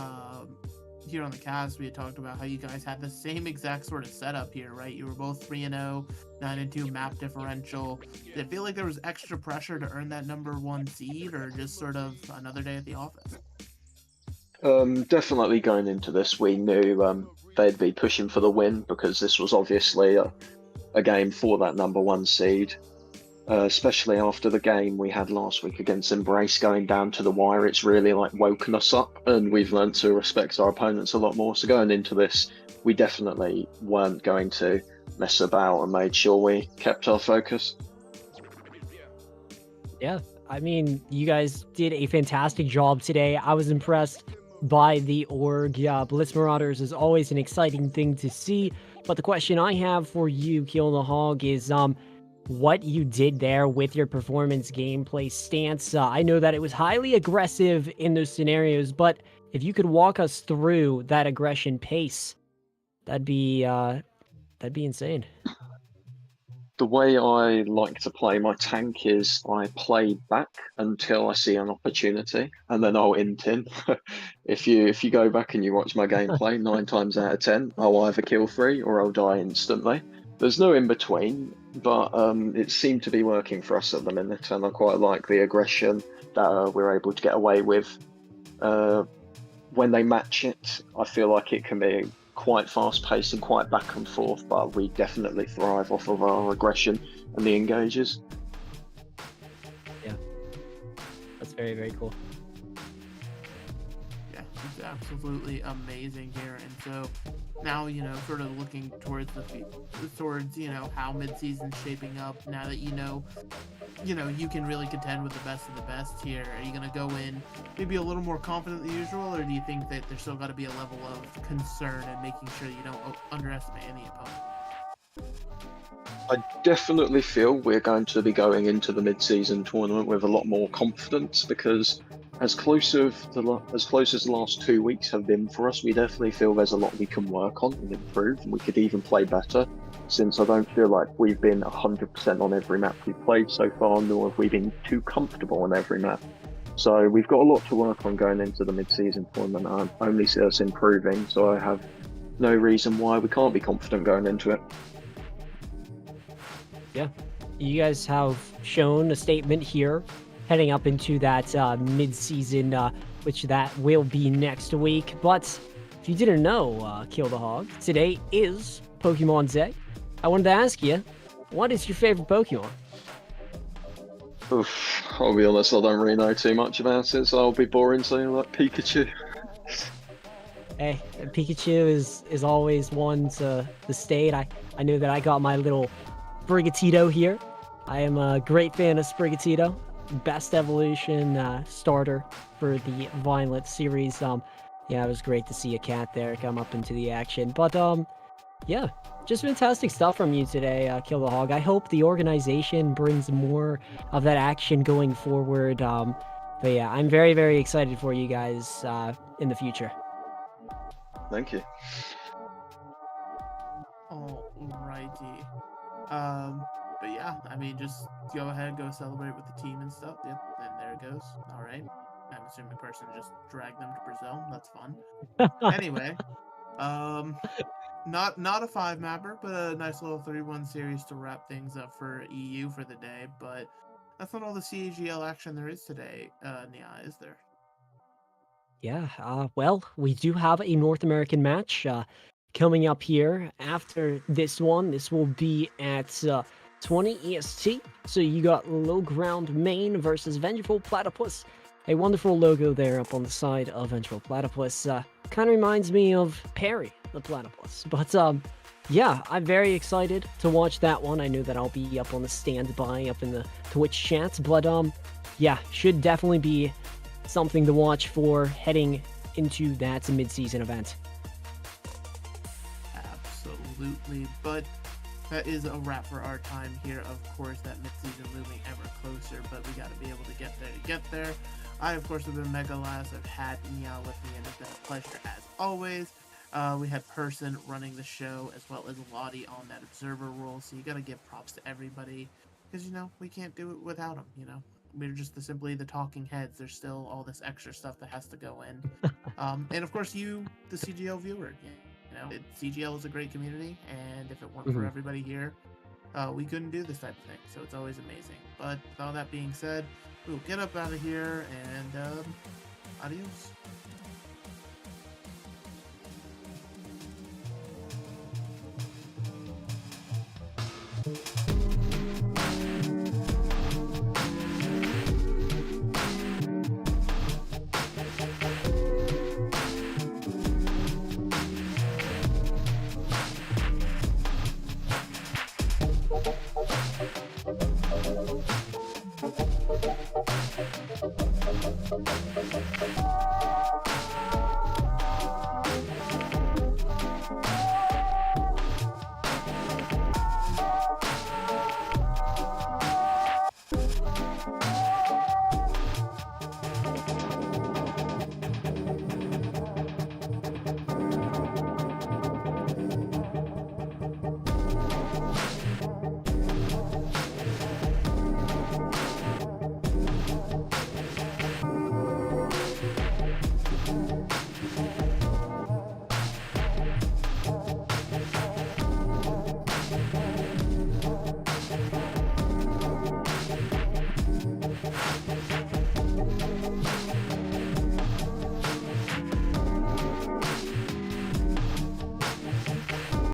here on the cast, we had talked about how you guys had the same exact sort of setup here, right? You were both 3-0, 9-2 map differential. Did it feel like there was extra pressure to earn that #1 seed, or just sort of another day at the office? Definitely going into this, we knew they'd be pushing for the win because this was obviously a game for that #1 seed. Especially after the game we had last week against Embrace going down to the wire, it's really like woken us up and we've learned to respect our opponents a lot more. So going into this, we definitely weren't going to mess about and made sure we kept our focus. Yeah, I mean, you guys did a fantastic job today. I was impressed by the org. Yeah, Bliss Marauders is always an exciting thing to see. But the question I have for you, Kill the Hog, is what you did there with your performance gameplay stance. I know that it was highly aggressive in those scenarios, but if you could walk us through that aggression pace, that'd be insane. The way I like to play my tank is I play back until I see an opportunity, and then I'll int in. If you go back and you watch my gameplay, 9 times out of 10, I'll either kill 3 or I'll die instantly. There's no in between, but it seemed to be working for us at the minute, and I quite like the aggression that we're able to get away with. When they match it, I feel like it can be quite fast-paced and quite back and forth, but we definitely thrive off of our aggression and the engages. Yeah, that's very, very cool. Yeah, it's absolutely amazing here. And so now, you know, sort of looking towards you know, how mid-season's shaping up, now that you know you can really contend with the best of the best here. Are you going to go in maybe a little more confident than usual, or do you think that there's still got to be a level of concern and making sure you don't underestimate any opponent? I definitely feel we're going to be going into the mid-season tournament with a lot more confidence, because as close as the last 2 weeks have been for us, we definitely feel there's a lot we can work on and improve, and we could even play better, since I don't feel like we've been 100% on every map we've played so far, nor have we been too comfortable on every map. So we've got a lot to work on going into the mid-season tournament. I only see us improving, so I have no reason why we can't be confident going into it. Yeah, you guys have shown a statement here heading up into that mid-season, which that will be next week. But if you didn't know, Kill the Hog, today is Pokemon Day. I wanted to ask you, what is your favorite Pokemon? Oof, I'll be honest, I don't really know too much about it, so I'll be boring saying like Pikachu. Hey, Pikachu is always one to state. I know that I got my little Sprigatito here. I am a great fan of Sprigatito. Best evolution starter for the Violet series. Yeah, it was great to see a cat there come up into the action. But yeah, just fantastic stuff from you today, Kill the Hog. I hope the organization brings more of that action going forward. But yeah, I'm very, very excited for you guys in the future. Thank you. Alrighty. But yeah, I mean, just go ahead, go celebrate with the team and stuff. Yep, and there it goes. All right. I'm assuming the person just dragged them to Brazil. That's fun. Anyway, not a 5-mapper, but a nice little 3-1 series to wrap things up for EU for the day. But that's not all the CGL action there is today, Nia, is there? Yeah, well, we do have a North American match coming up here after this one. This will be at 20 EST. So you got Low Ground Main versus Vengeful Platypus. A wonderful logo there up on the side of Vengeful Platypus. Kind of reminds me of Perry the Platypus. But yeah, I'm very excited to watch that one. I know that I'll be up on the standby up in the Twitch chat. But yeah, should definitely be something to watch for heading into that mid-season event. Absolutely, but that is a wrap for our time here. Of course, that mid-season looming ever closer, but we got to be able to get there to get there. I, of course, have been Megalast. I've had Nia with me, and it's been a pleasure as always. We had Person running the show, as well as Lottie on that observer role, so you got to give props to everybody, because, you know, we can't do it without them, you know. we're just simply the talking heads. There's still all this extra stuff that has to go in. And of course, you, the CGL viewer, CGL is a great community, and if it weren't for everybody here, we couldn't do this type of thing. So it's always amazing. But with all that being said, we'll get up out of here, and adios.